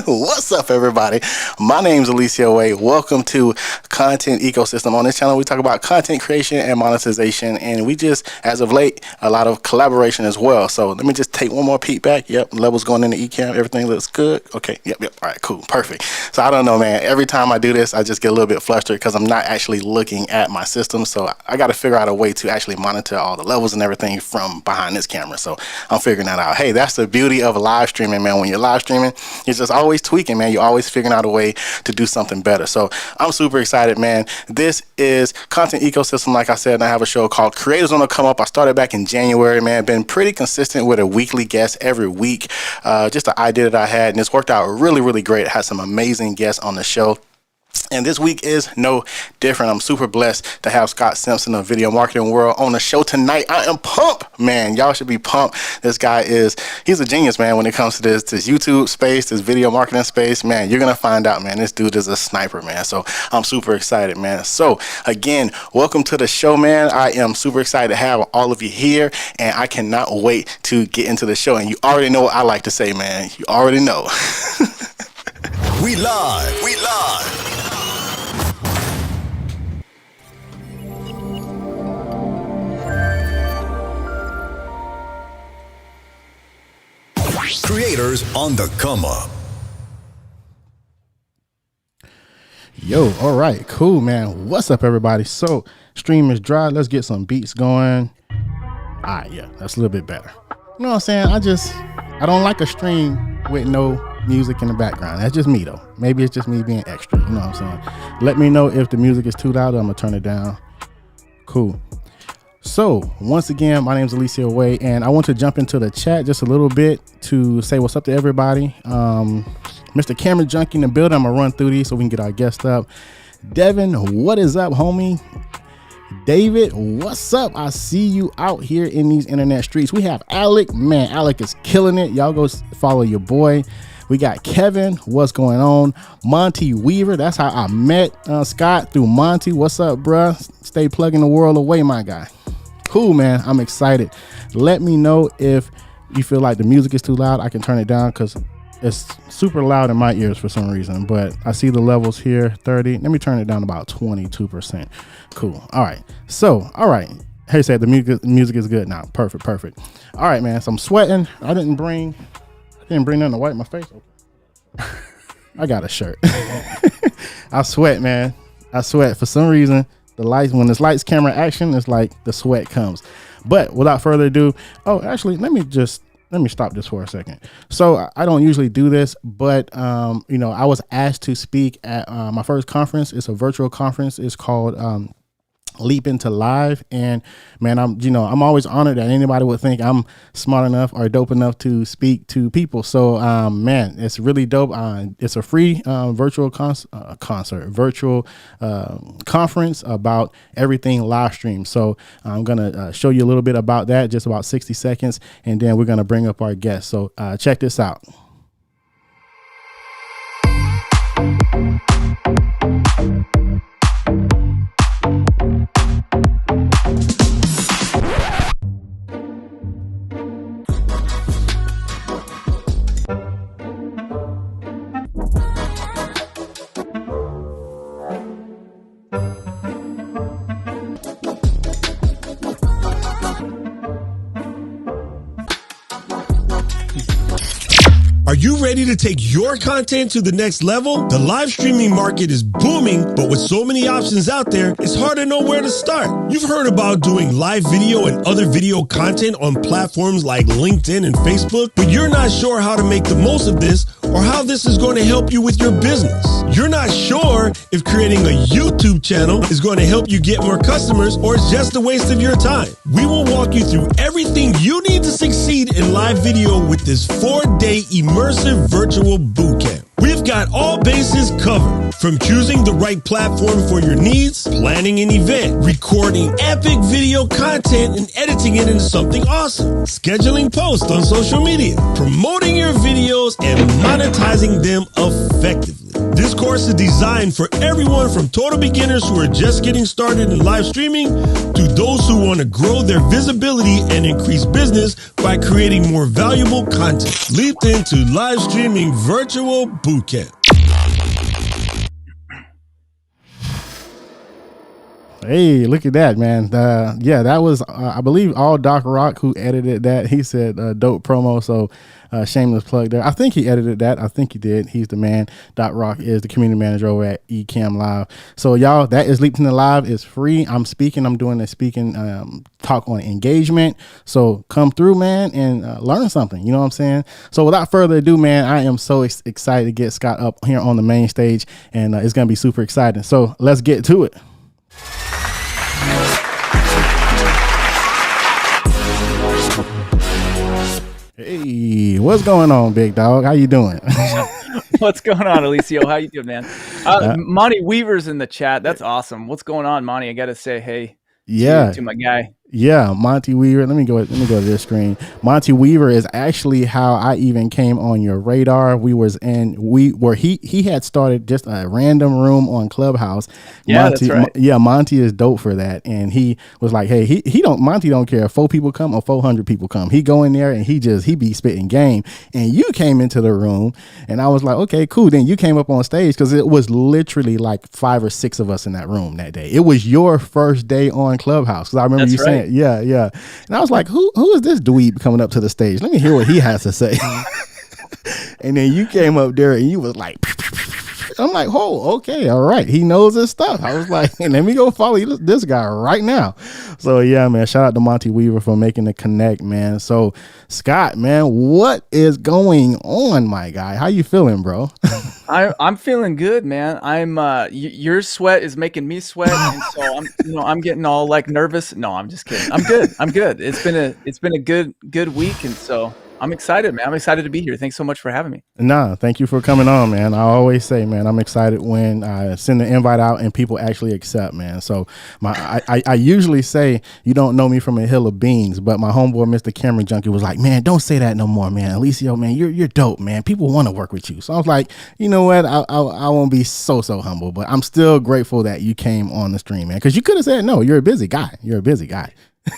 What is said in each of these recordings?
What's up, everybody? My name's Alicia Wade. Welcome to Content Ecosystem. On this channel, we talk about content creation and monetization, and we just, as of late, a lot of collaboration as well. So let me just take one more peek back. Yep, levels going in the eCam. Everything looks good. Okay, yep. All right, cool, perfect. So I don't know, man. Every time I do this, I just get a little bit flustered because I'm not actually looking at my system. So I got to figure out a way to actually monitor all the levels and everything from behind this camera. So I'm figuring that out. Hey, that's the beauty of live streaming, man. When you're live streaming, you're just always tweaking, man. You're always figuring out a way to do something better. So I'm super excited, man. This is Content Ecosystem. Like I said, and I have a show called Creators on the Come Up. I started back in January, man. Been pretty consistent with a weekly guest every week. Just an idea that I had, and it's worked out really, really great. I had some amazing guests on the show. And this week is no different. I'm super blessed to have Scott Simson of Video Marketing World on the show tonight. I am pumped, man. Y'all should be pumped. This guy he's a genius, man, when it comes to this YouTube space, this video marketing space. Man, you're going to find out, man. This dude is a sniper, man. So I'm super excited, man. So again, welcome to the show, man. I am super excited to have all of you here, and I cannot wait to get into the show. And you already know what I like to say, man. You already know. We live. Creators on the come up. Yo, all right, cool, man. What's up, everybody? So stream is dry. Let's get some beats going. All right, yeah, that's a little bit better. You know what I'm saying? I don't like a stream with no music in the background. That's just me, though. Maybe it's just me being extra. You know what I'm saying? Let me know if the music is too loud. I'm gonna turn it down. Cool. So once again, my name is Alicia Wade, and I want to jump into the chat just a little bit to say what's up to everybody. Mr. Camera Junkie in the building. I'm gonna run through these so we can get our guest up. Devin, what is up, homie? David, what's up? I see you out here in these internet streets. We have Alec. Man, Alec is killing it. Y'all go follow your boy. We got Kevin. What's going on? Monty Weaver. That's how I met Scott, through Monty. What's up, bruh? Stay plugging the world away, my guy. Cool, man. I'm excited. Let me know if you feel like the music is too loud. I can turn it down because it's super loud in my ears for some reason. But I see the levels here, 30. Let me turn it down about 22%. Cool. All right. So, all right. Hey, said the music is good now. Perfect. All right, man. So I'm sweating. I didn't bring nothing to wipe my face. I got a shirt. I sweat, man. I sweat for some reason. The lights, when this lights camera action, it's like the sweat comes. But without further ado, actually, let me stop this for a second. So I don't usually do this, but I was asked to speak at my first conference. It's a virtual conference. It's called Leap Into Live, and man, I'm always honored that anybody would think I'm smart enough or dope enough to speak to people. So man, it's really dope. It's a free virtual virtual conference about everything live stream. So I'm gonna show you a little bit about that, just about 60 seconds, and then we're gonna bring up our guest. So check this out. Are you ready to take your content to the next level? The live streaming market is booming, but with so many options out there, it's hard to know where to start. You've heard about doing live video and other video content on platforms like LinkedIn and Facebook, but you're not sure how to make the most of this or how this is going to help you with your business. You're not sure if creating a YouTube channel is going to help you get more customers or it's just a waste of your time. We will walk you through everything you need to succeed in live video with this 4-day immersive virtual bootcamp. We've got all bases covered, from choosing the right platform for your needs, planning an event, recording epic video content and editing it into something awesome, scheduling posts on social media, promoting your videos, and monetizing them effectively. This course is designed for everyone from total beginners who are just getting started in live streaming to those who want to grow their visibility and increase business by creating more valuable content. Leap into live streaming virtual bootcamp. Hey, look at that, man. Yeah, that was, I believe, all Doc Rock who edited that. He said dope promo. So shameless plug there. I think he edited that. I think he did. He's the man. Doc Rock is the community manager over at Ecamm Live. So y'all, that is Leap into Live. It's free. I'm doing a speaking talk on engagement. So come through, man, and learn something. You know what I'm saying? So without further ado, man, I am so excited to get Scott up here on the main stage, and it's going to be super exciting. So let's get to it. Hey, what's going on, big dog? How you doing? What's going on, Alicio? How you doing, man? Monty Weaver's in the chat. That's awesome. What's going on, Monty? I got to say, hey, to my guy. Yeah, Monty Weaver. Let me go to this screen. Monty Weaver is actually how I even came on your radar. He had started just a random room on Clubhouse. Yeah, Monty, that's right. Yeah, Monty is dope for that. And he was like, hey, Monty don't care if 4 people come or 400 people come. He go in there and he be spitting game. And you came into the room and I was like, okay, cool. Then you came up on stage because it was literally like 5 or 6 of us in that room that day. It was your first day on Clubhouse. Because I remember you saying, yeah. And I was like, who is this dweeb coming up to the stage? Let me hear what he has to say. And then you came up there and you was like, I'm like, oh, okay, all right. He knows his stuff. I was like, let me go follow this guy right now. So yeah, man, shout out to Monty Weaver for making the connect, man. So Scott, man, what is going on, my guy? How you feeling, bro? I'm feeling good, man. Your sweat is making me sweat, and so I'm getting all like nervous. No, I'm just kidding. I'm good. It's been a good week, and so I'm excited, man. I'm excited to be here. Thanks so much for having me. Nah, thank you for coming on, man. I always say, man, I'm excited when I send the invite out and people actually accept, man. So I usually say you don't know me from a hill of beans, but my homeboy, Mr. Cameron Junkie, was like, man, don't say that no more, man. Alicio, man, you're dope, man. People want to work with you. So I was like, you know what? I won't be so humble, but I'm still grateful that you came on the stream, man. Because you could have said, no, you're a busy guy.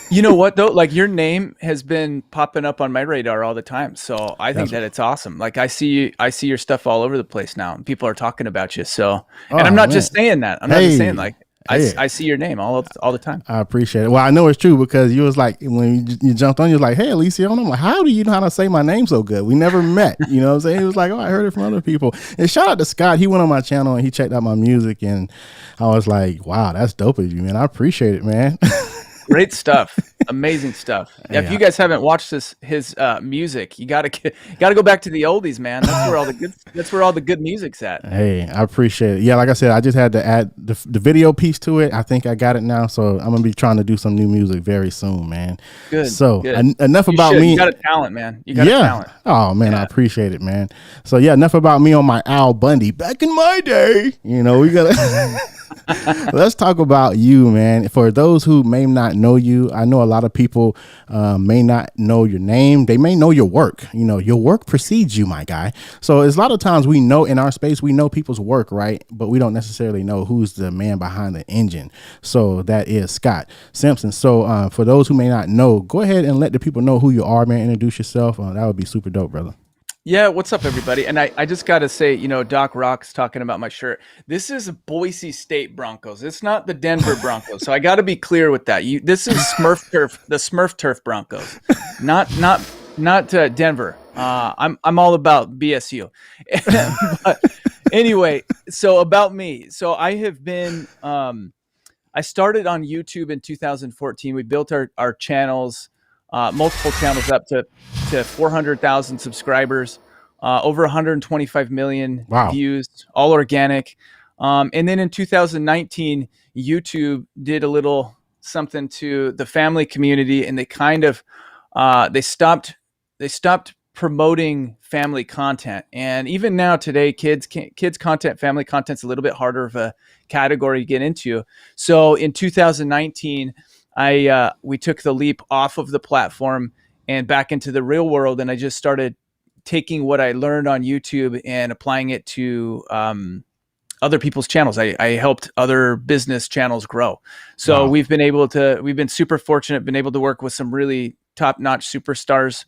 You know what though? Like your name has been popping up on my radar all the time. So I think that it's awesome. Like I see your stuff all over the place now and people are talking about you. So, and I'm not just saying that. I'm not just saying like, I see your name all the time. I appreciate it. Well, I know it's true because you was like, when you jumped on, you was like, hey, Alicia, and I'm like, how do you know how to say my name so good? We never met. You know what I'm saying? He was like, oh, I heard it from other people. And shout out to Scott. He went on my channel and he checked out my music. And I was like, wow, that's dope of you, man. I appreciate it, man. Great stuff. Amazing stuff. Yeah, if you guys haven't watched his music, you gotta go back to the oldies, man. That's where all the good music's at. Hey, I appreciate it. Yeah, like I said, I just had to add the video piece to it. I think I got it now, so I'm gonna be trying to do some new music very soon, man. Good. So good. Enough about me. You got a talent, man. You got a talent. Oh man, I appreciate it, man. So yeah, enough about me on my Al Bundy. Back in my day, we gotta. Let's talk about you, man. For those who may not know you, I know a lot of people may not know your name. They may know your work. Your work precedes you, my guy. So it's a lot of times we know in our space, we know people's work, right? But we don't necessarily know who's the man behind the engine. So that is Scott Simson. So for those who may not know, go ahead and let the people know who you are, man. Introduce yourself. That would be super dope, brother. Yeah, what's up, everybody? And I just got to say, Doc Rock's talking about my shirt. This is Boise State Broncos. It's not the Denver Broncos. So I got to be clear with that. This is Smurf Turf, the Smurf Turf Broncos, not Denver. I'm all about BSU. But anyway, so about me. So I have been. I started on YouTube in 2014. We built our channels. Multiple channels up to 400,000 subscribers, over 125 million views, all organic. And then in 2019, YouTube did a little something to the family community, and they kind of they stopped promoting family content. And even now today, kids content, family content's a little bit harder of a category to get into. So in 2019, we took the leap off of the platform and back into the real world. And I just started taking what I learned on YouTube and applying it to other people's channels. I helped other business channels grow. So we've been super fortunate, been able to work with some really top-notch superstars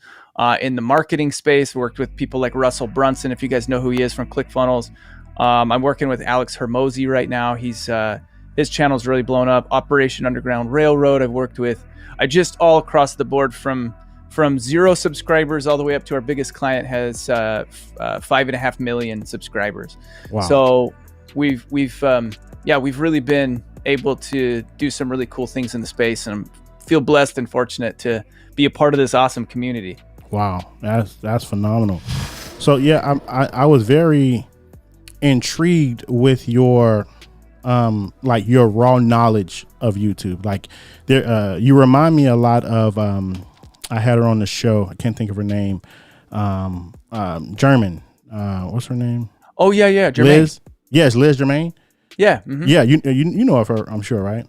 in the marketing space. Worked with people like Russell Brunson, if you guys know who he is from ClickFunnels. I'm working with Alex Hermosi right now. His channel's really blown up. Operation Underground Railroad I've worked with. I just all across the board from 0 subscribers all the way up to our biggest client has 5.5 million subscribers. Wow. So we've really been able to do some really cool things in the space, and I feel blessed and fortunate to be a part of this awesome community. Wow, that's phenomenal. So yeah, I was very intrigued with your like your raw knowledge of YouTube. Like there, you remind me a lot of I had her on the show. I can't think of her name. German. What's her name? Oh yeah, Jermaine. Liz. Yes, Liz Germain. Yeah. Mm-hmm. Yeah, you know of her, I'm sure, right?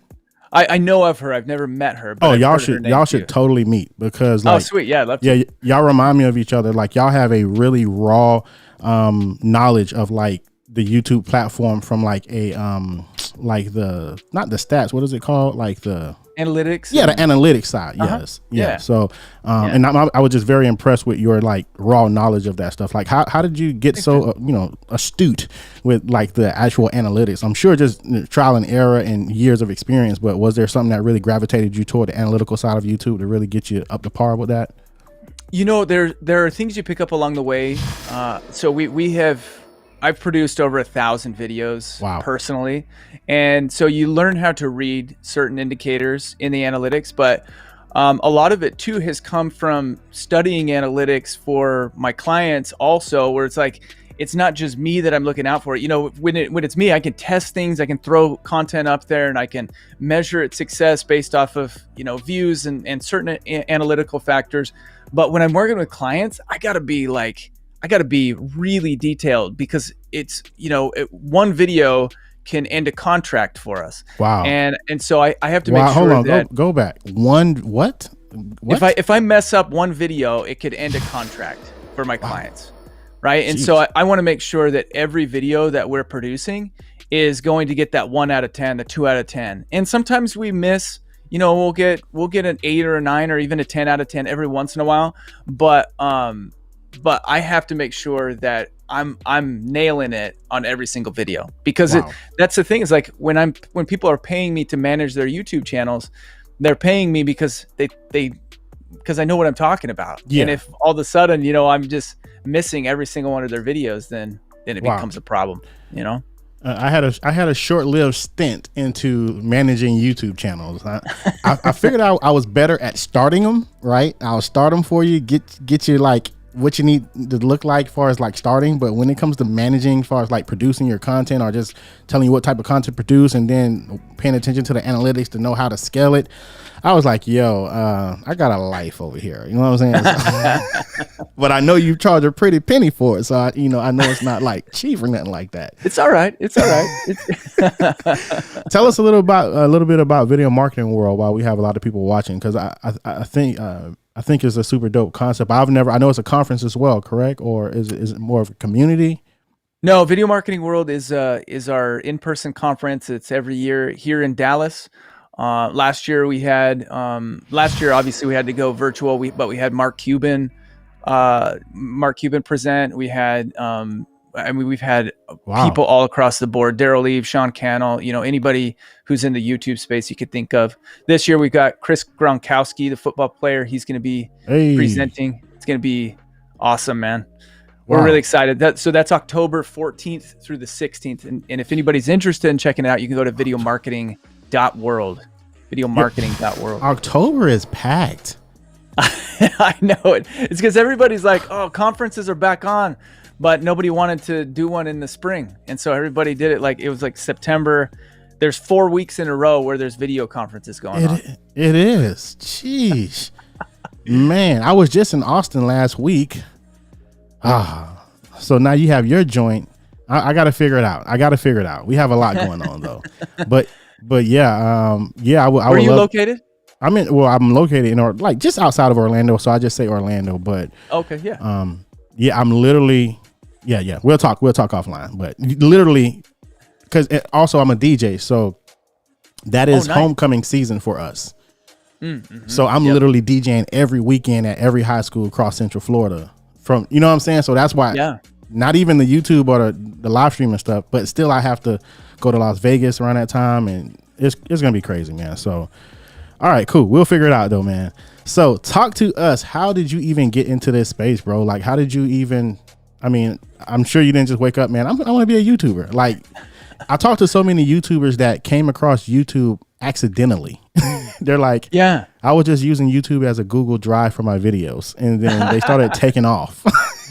I know of her. I've never met her. But y'all should totally meet, because like, oh sweet, yeah, I'd love to. Yeah, y'all remind me of each other. Like y'all have a really raw knowledge of like the YouTube platform from like a like the, not the stats, what is it called, like the analytics. Yeah, the analytics side. Yes. Yeah. So and I was just very impressed with your like raw knowledge of that stuff. Like how did you get so astute with like the actual analytics? I'm sure just trial and error and years of experience, but was there something that really gravitated you toward the analytical side of YouTube to really get you up to par with that? There are things you pick up along the way. So I've produced over 1,000 videos personally. And so you learn how to read certain indicators in the analytics, but a lot of it too has come from studying analytics for my clients also, where it's like, it's not just me that I'm looking out for. When it's me, I can test things, I can throw content up there, and I can measure its success based off of, views and certain analytical factors. But when I'm working with clients, I gotta be really detailed, because it's, one video can end a contract for us. Wow. And so I have to make sure that go back. What? If I mess up one video, it could end a contract for my clients. Right. And so I want to make sure that every video that we're producing is going to get that 1 out of 10, the 2 out of 10. And sometimes we miss, we'll get an 8 or a 9 or even a 10 out of 10 every once in a while. But I have to make sure that I'm nailing it on every single video, because that's the thing, is like when people are paying me to manage their YouTube channels, they're paying me because because I know what I'm talking about. Yeah. And if all of a sudden, I'm just missing every single one of their videos, then it becomes a problem, I had a short-lived stint into managing YouTube channels. I figured out I was better at starting them, right? I'll start them for you, get you like what you need to look like as far as like starting. But when it comes to managing, as far as like producing your content or just telling you what type of content to produce and then paying attention to the analytics to know how to scale it, I was like, yo, I got a life over here. You know what I'm saying? But I know you charge a pretty penny for it. So I know it's not like cheap or nothing like that. It's all right. Tell us a little bit about video marketing world while we have a lot of people watching. Cause I think it's a super dope concept. I know it's a conference as well, correct? Or is it more of a community? No, Video Marketing World is our in-person conference. It's every year here in Dallas. Last year obviously we had to go virtual, but we had Mark Cuban present. We had, we've had people all across the board, Daryl Eve, Sean Cannell, anybody who's in the YouTube space you could think of. This year we got Chris Gronkowski, the football player. He's going to be presenting. It's going to be awesome, man. We're really excited. That's October 14th through the 16th. And if anybody's interested in checking it out, you can go to videomarketing.world. Videomarketing.world. October is packed. I know it. It's because everybody's like, oh, conferences are back on, but nobody wanted to do one in the spring. And so everybody did it it was like September. There's 4 weeks in a row where there's video conferences going on. It is. Jeez. Man, I was just in Austin last week. So now you have your joint. I got to figure it out. We have a lot going on though. But yeah. Where are you located? I'm located in just outside of Orlando. So I just say Orlando, but okay. Yeah. I'm literally, yeah. We'll talk offline, but literally because also I'm a DJ, so that is nice. homecoming season for us. Mm-hmm. So I'm literally DJing every weekend at every high school across Central Florida. From, you know what I'm saying? So that's why not even the YouTube or the live streaming stuff, but still I have to go to Las Vegas around that time, and it's gonna be crazy, man. So all right, cool. We'll figure it out though, man. So talk to us. How did you even get into this space, bro? Like, how did you even, I mean, I'm sure you didn't just wake up, man, I want to be a YouTuber. Like, I talked to so many YouTubers that came across YouTube accidentally. They're like, yeah, I was just using YouTube as a Google Drive for my videos, and then they started taking off.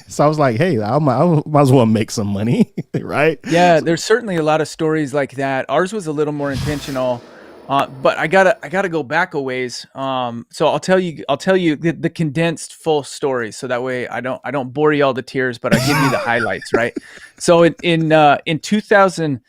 So I was like, hey, I might as well make some money, right? Yeah, there's certainly a lot of stories like that. Ours was a little more intentional, but I gotta go back a ways. So I'll tell you the condensed full story, so that way I don't bore you all to tears, but I give you the highlights, right? So in 2000.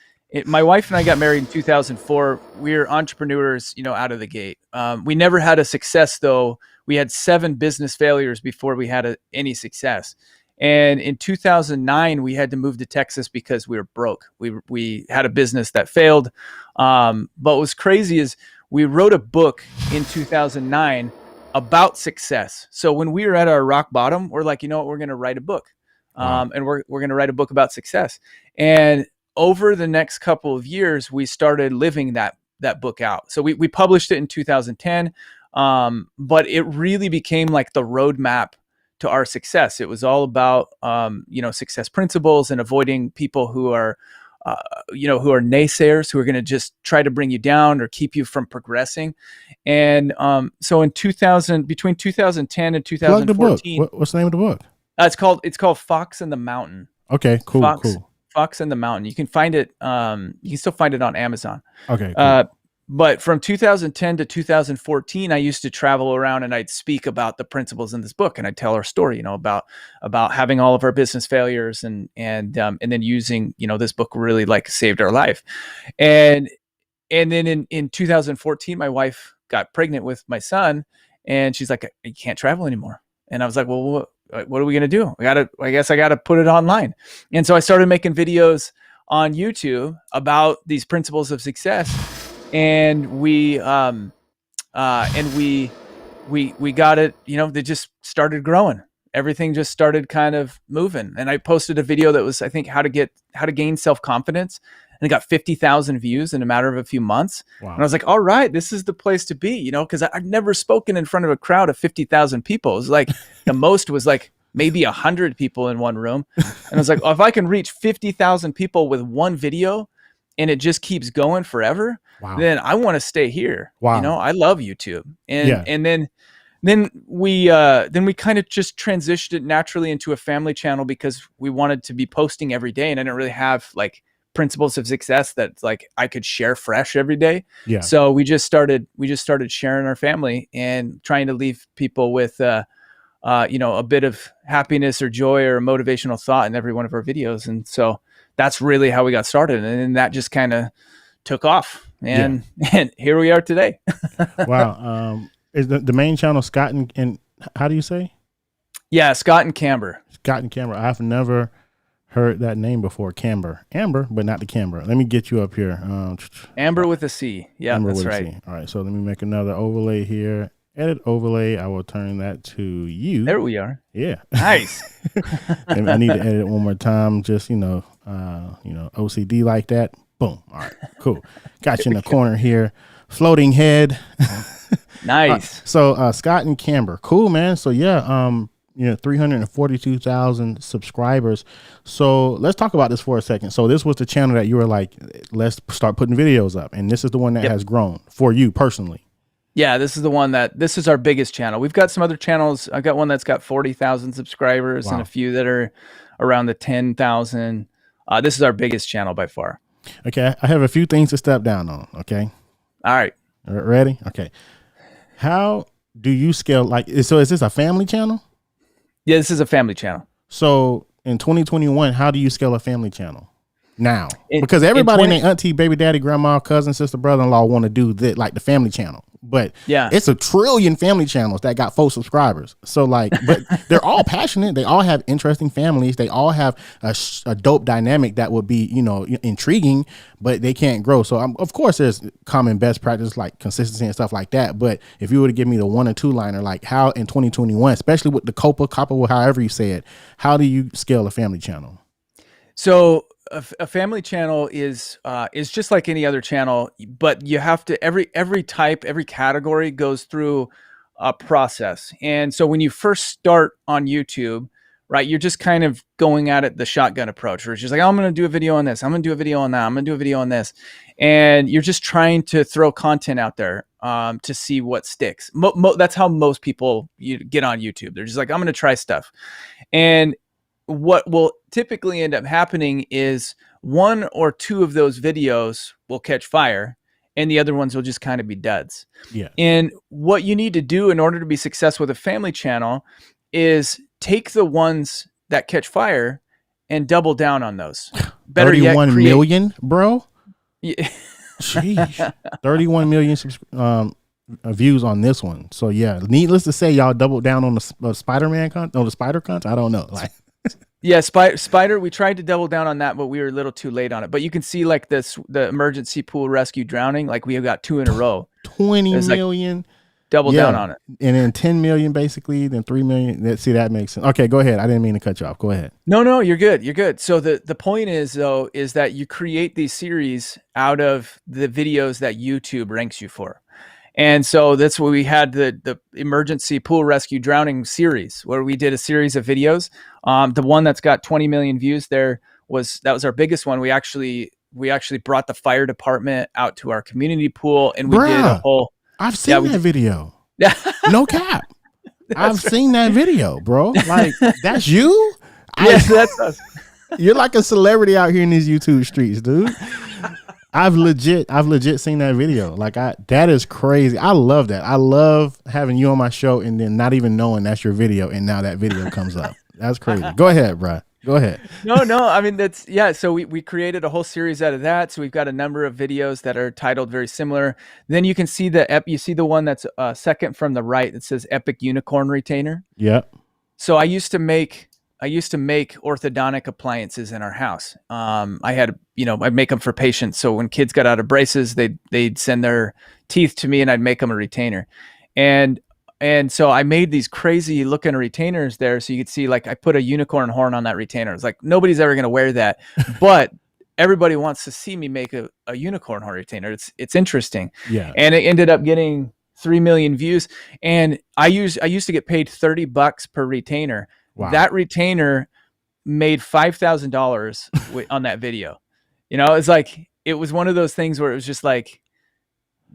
My wife and I got married in 2004. We're entrepreneurs, out of the gate. We never had a success, though. We had 7 business failures before we had any success. And in 2009, we had to move to Texas because we were broke. We had a business that failed. But what was crazy is we wrote a book in 2009 about success. So when we were at our rock bottom, we're like, you know what, we're going to write a book. And we're going to write a book about success. And over the next couple of years, we started living that book out. So we published it in 2010, but it really became like the roadmap to our success. It was all about, success principles and avoiding people who are naysayers, who are going to just try to bring you down or keep you from progressing. And so between 2010 and 2014, what's the name of the book? It's called Fox and the Mountain. Okay, cool. Fox and the Mountain. You can find it. You can still find it on Amazon. Okay. Cool. But from 2010 to 2014, I used to travel around and I'd speak about the principles in this book, and I'd tell our story, about having all of our business failures and then using, this book really like saved our life. And then in 2014, my wife got pregnant with my son, and she's like, "You can't travel anymore." And I was like, "Well, what are we going to do? I guess I got to put it online." And so I started making videos on YouTube about these principles of success. And we got it, they just started growing. Everything just started kind of moving. And I posted a video that was, I think, how to gain self-confidence. And it got 50,000 views in a matter of a few months. Wow. And I was like, all right, this is the place to be, because I've never spoken in front of a crowd of 50,000 people. It was like the most was like maybe 100 people in one room. And I was like, if I can reach 50,000 people with one video and it just keeps going forever, then I want to stay here. Wow. I love YouTube. And then we kind of just transitioned it naturally into a family channel because we wanted to be posting every day, and I didn't really have like principles of success that like I could share fresh every day. Yeah. So we just started sharing our family and trying to leave people with a bit of happiness or joy or a motivational thought in every one of our videos. And so that's really how we got started. And then that just kind of took off, and here we are today. Wow. Is the main channel Scott and how do you say? Yeah. Scott and Camber. Scott and Camber. I've never heard that name before. Amber, but not the Camber. Let me get you up here. Amber with a C. Yeah, Amber that's right. All right. So let me make another overlay here. Edit overlay. I will turn that to you. There we are. Yeah. Nice. I need to edit it one more time. Just, OCD like that. Boom. All right. Cool. Got you in the corner here. Floating head. Nice. So Scott and Camber. Cool, man. So 342,000 subscribers. So let's talk about this for a second. So this was the channel that you were like, let's start putting videos up. And this is the one that has grown for you personally. Yeah, this is our biggest channel. We've got some other channels. I've got one that's got 40,000 subscribers and a few that are around the 10,000. This is our biggest channel by far. Okay. I have a few things to step down on. Okay. All right. Ready? Okay. How do you scale? So is this a family channel? Yeah, this is a family channel. So in 2021, how do you scale a family channel now? Because everybody and their auntie, baby daddy, grandma, cousin, sister, brother-in-law want to do that, like the family channel. but Yeah. it's a trillion family channels that got 4 subscribers. So like, but they're all passionate. They all have interesting families. They all have a dope dynamic that would be, you know, intriguing, but they can't grow. So of course there's common best practice like consistency and stuff like that. But if you were to give me the 1 or 2 liner, like how in 2021, especially with the copper, however you say it, how do you scale a family channel? So a family channel is just like any other channel, but you have to every category goes through a process. And so when you first start on YouTube, right, you're just kind of going at it the shotgun approach, where it's just like, oh, I'm going to do a video on this, I'm going to do a video on that, I'm going to do a video on this, and you're just trying to throw content out there to see what sticks. That's how most people get on YouTube. They're just like, I'm going to try stuff, and what will typically end up happening is 1 or 2 of those videos will catch fire and the other ones will just kind of be duds. Yeah. And what you need to do in order to be successful with a family channel is take the ones that catch fire and double down on those. Better 31 yet, million, bro. Yeah. Sheesh. 31 million views on this one. So yeah, needless to say, y'all doubled down on the Spider-Man content, on the Spider content. I don't know. Like, yeah, Spider, we tried to double down on that, but we were a little too late on it. But you can see like the emergency pool rescue drowning, like we have got 2 in a row. 20 million. Like double down on it. And then 10 million basically, then 3 million. See, that makes sense. Okay, go ahead. I didn't mean to cut you off. Go ahead. No, you're good. You're good. So the point is though, is that you create these series out of the videos that YouTube ranks you for. And so that's what we had the emergency pool rescue drowning series, where we did a series of videos. The one that's got 20 million views there was our biggest one. We actually brought the fire department out to our community pool, and we did a whole. I've seen that video. No cap. I've seen that video, bro. Like, that's you? Yes, that's us. You're like a celebrity out here in these YouTube streets, dude. I've legit seen that video. Like, that is crazy. I love that. I love having you on my show and then not even knowing that's your video, and now that video comes up. That's crazy. Go ahead, bro. Go ahead. No. I mean, that's, yeah. So we created a whole series out of that. So we've got a number of videos that are titled very similar. Then you can see you see the one that's second from the right that says Epic Unicorn Retainer. Yep. So I used to make orthodontic appliances in our house. I'd make them for patients. So when kids got out of braces, they'd send their teeth to me and I'd make them a retainer. And so I made these crazy looking retainers there. So you could see, like, I put a unicorn horn on that retainer. It's like, nobody's ever going to wear that, but everybody wants to see me make a unicorn horn retainer. It's interesting. Yeah. And it ended up getting 3 million views. And I used to get paid $30 per retainer. Wow. That retainer made $5,000 on that video. It's like, it was one of those things where it was just like,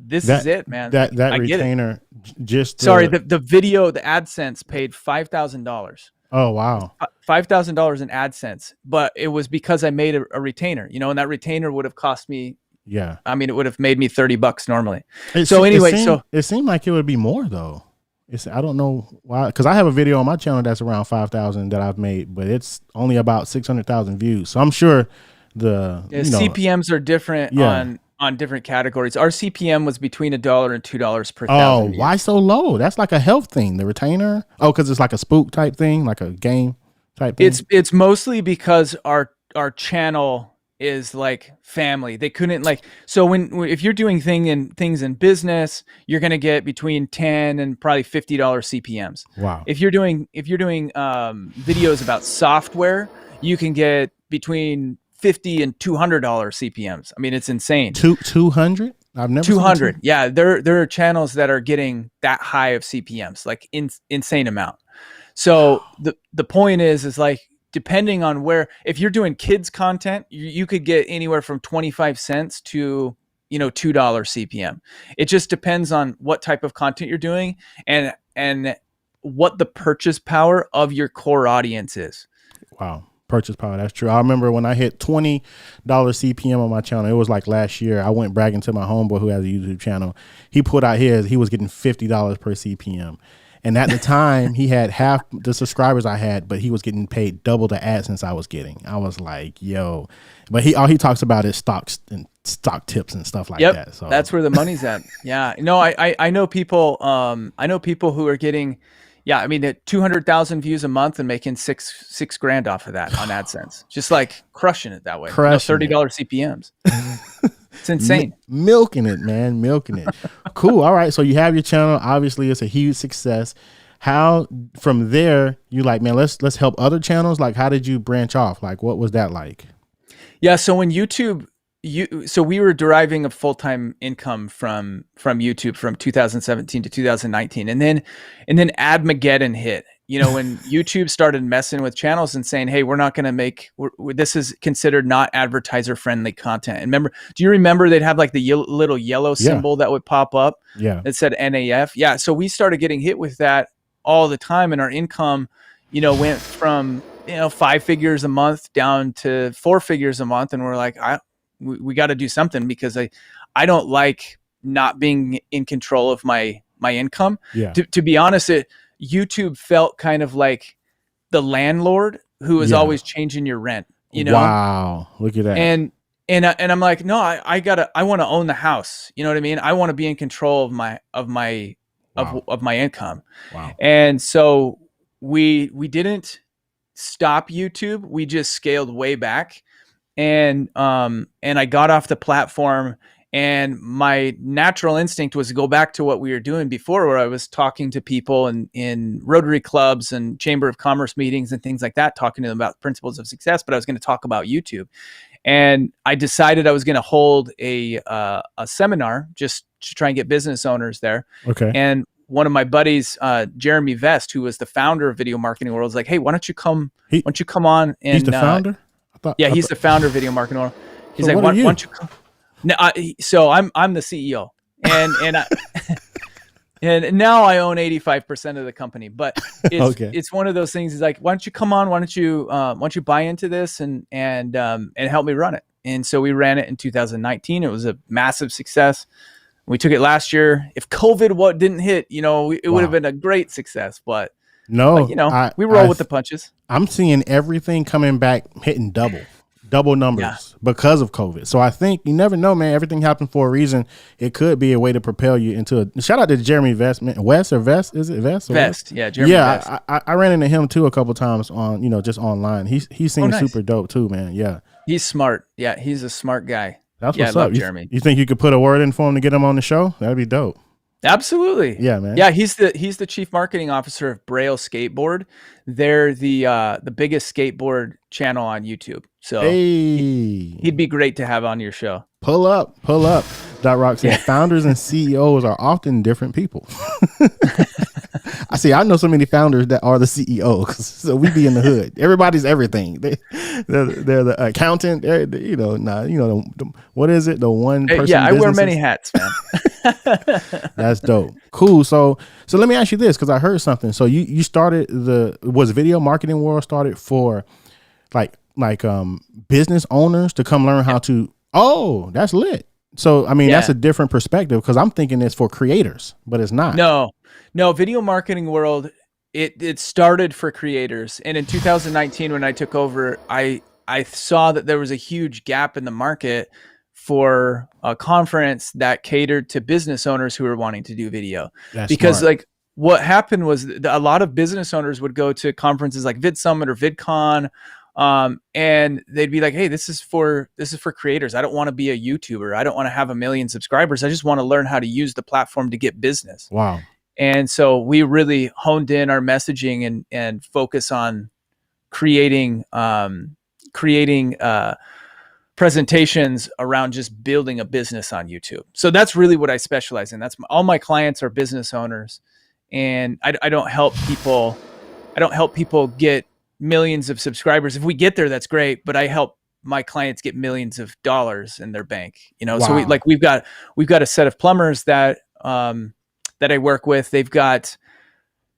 this is it, man. That retainer, the video, the AdSense paid $5,000. Oh, wow. $5,000 in AdSense, but it was because I made a retainer, and that retainer would have cost me. Yeah. I mean, it would have made me $30 normally. It seemed like it would be more though. I don't know why, because I have a video on my channel that's around 5,000 that I've made, but it's only about 600,000 views. So I'm sure CPMs are different on different categories. Our CPM was between $1 and $2 per thousand. Oh, why so low? That's like a health thing. The retainer. Oh, because it's like a spook type thing, like a game type thing. It's mostly because our channel is like family. They couldn't so if you're doing things in business, you're gonna get between $10 and probably $50 CPMs. Wow. If you're doing videos about software, you can get between $50 and $200 CPMs. I mean, it's insane. 200? I've never 200. Yeah, there are channels that are getting that high of CPMs, like insane amount. So the point is like, depending on if you're doing kids content, you could get anywhere from 25 cents to $2 CPM. It just depends on what type of content you're doing and what the purchase power of your core audience is. Wow. Purchase power. That's true. I remember when I hit $20 CPM on my channel, it was like last year. I went bragging to my homeboy who has a YouTube channel. He put out he was getting $50 per CPM. And at the time, he had half the subscribers I had, but he was getting paid double the AdSense I was getting. I was like, yo, but all he talks about is stocks and stock tips and stuff like that. So that's where the money's at. Yeah. No, I know people, who are getting, I mean, at 200,000 views a month and making six grand off of that on AdSense, just like crushing it that way. $30 CPMs. It's insane. Milking it, man. Milking it. Cool. All right. So you have your channel. Obviously, it's a huge success. How from there you like, man, let's help other channels. Like, how did you branch off? Like, what was that like? Yeah. So when YouTube, so we were deriving a full-time income from YouTube from 2017 to 2019, and then Admageddon hit. When YouTube started messing with channels and saying, "Hey, we're not going to make this is considered not advertiser-friendly content." And do you remember they'd have like the little yellow symbol that would pop up that said NAF? Yeah, so we started getting hit with that all the time, and our income, went from 5 figures a month down to 4 figures a month, and we're like, we got to do something, because I don't like not being in control of my income. Yeah. To be honest, YouTube felt kind of like the landlord who was always changing your rent, Wow. Look at that. And I'm like, no, I want to own the house. You know what I mean? I want to be in control of my income. Wow. And so we didn't stop YouTube. We just scaled way back. And I got off the platform, and my natural instinct was to go back to what we were doing before, where I was talking to people in Rotary clubs and Chamber of Commerce meetings and things like that, talking to them about principles of success, but I was going to talk about YouTube. And I decided I was going to hold a seminar just to try and get business owners there. Okay. And one of my buddies, Jeremy Vest, who was the founder of Video Marketing World, was like, "Hey, why don't you come on?" And he's the founder? He's the founder of Video Marketing World. He's like, why don't you come? No, so I'm the CEO, and and now I own 85% of the company. But it's one of those things. Is like, why don't you come on? Why don't you buy into this and help me run it? And so we ran it in 2019. It was a massive success. We took it last year. If COVID didn't hit, it would have been a great success. But we roll with the punches. I'm seeing everything coming back, hitting double numbers because of COVID. So I think you never know, man. Everything happened for a reason. It could be a way to propel you into shout out to Jeremy Vest, West or Vest. Is it Vest? Vest. Yeah. Jeremy Vest. I ran into him too a couple times on, just online. He seems super dope too, man. Yeah. He's smart. Yeah. He's a smart guy. That's what's I up. love Jeremy. You think you could put a word in for him to get him on the show? That'd be dope. Absolutely. Yeah, man. Yeah, he's the chief marketing officer of Braille Skateboard. They're the biggest skateboard channel on YouTube. So he'd be great to have on your show. Pull up. Rock said founders and CEOs are often different people. I know so many founders that are the CEOs. So we be in the hood. Everybody's everything. They're the accountant. What is it? The one person. Yeah, I wear many hats, man. That's dope. Cool. So let me ask you this, because I heard something. So you started was Video Marketing World started for like business owners to come learn how to. Oh, that's lit. So I mean, that's a different perspective, because I'm thinking it's for creators, but it's not. No, Video Marketing World, it started for creators. And in 2019, when I took over, I saw that there was a huge gap in the market for a conference that catered to business owners who were wanting to do video. That's because smart. Like what happened was a lot of business owners would go to conferences like VidSummit or VidCon, and they'd be like, "Hey, this is for creators. I don't want to be a YouTuber. I don't want to have 1 million subscribers. I just want to learn how to use the platform to get business." Wow. And so we really honed in our messaging and focus on creating presentations around just building a business on YouTube. So that's really what I specialize in. All my clients are business owners, and I don't help people. I don't help people get millions of subscribers. If we get there, that's great. But I help my clients get millions of dollars in their bank. Wow. So we've got a set of plumbers that I work with. They've got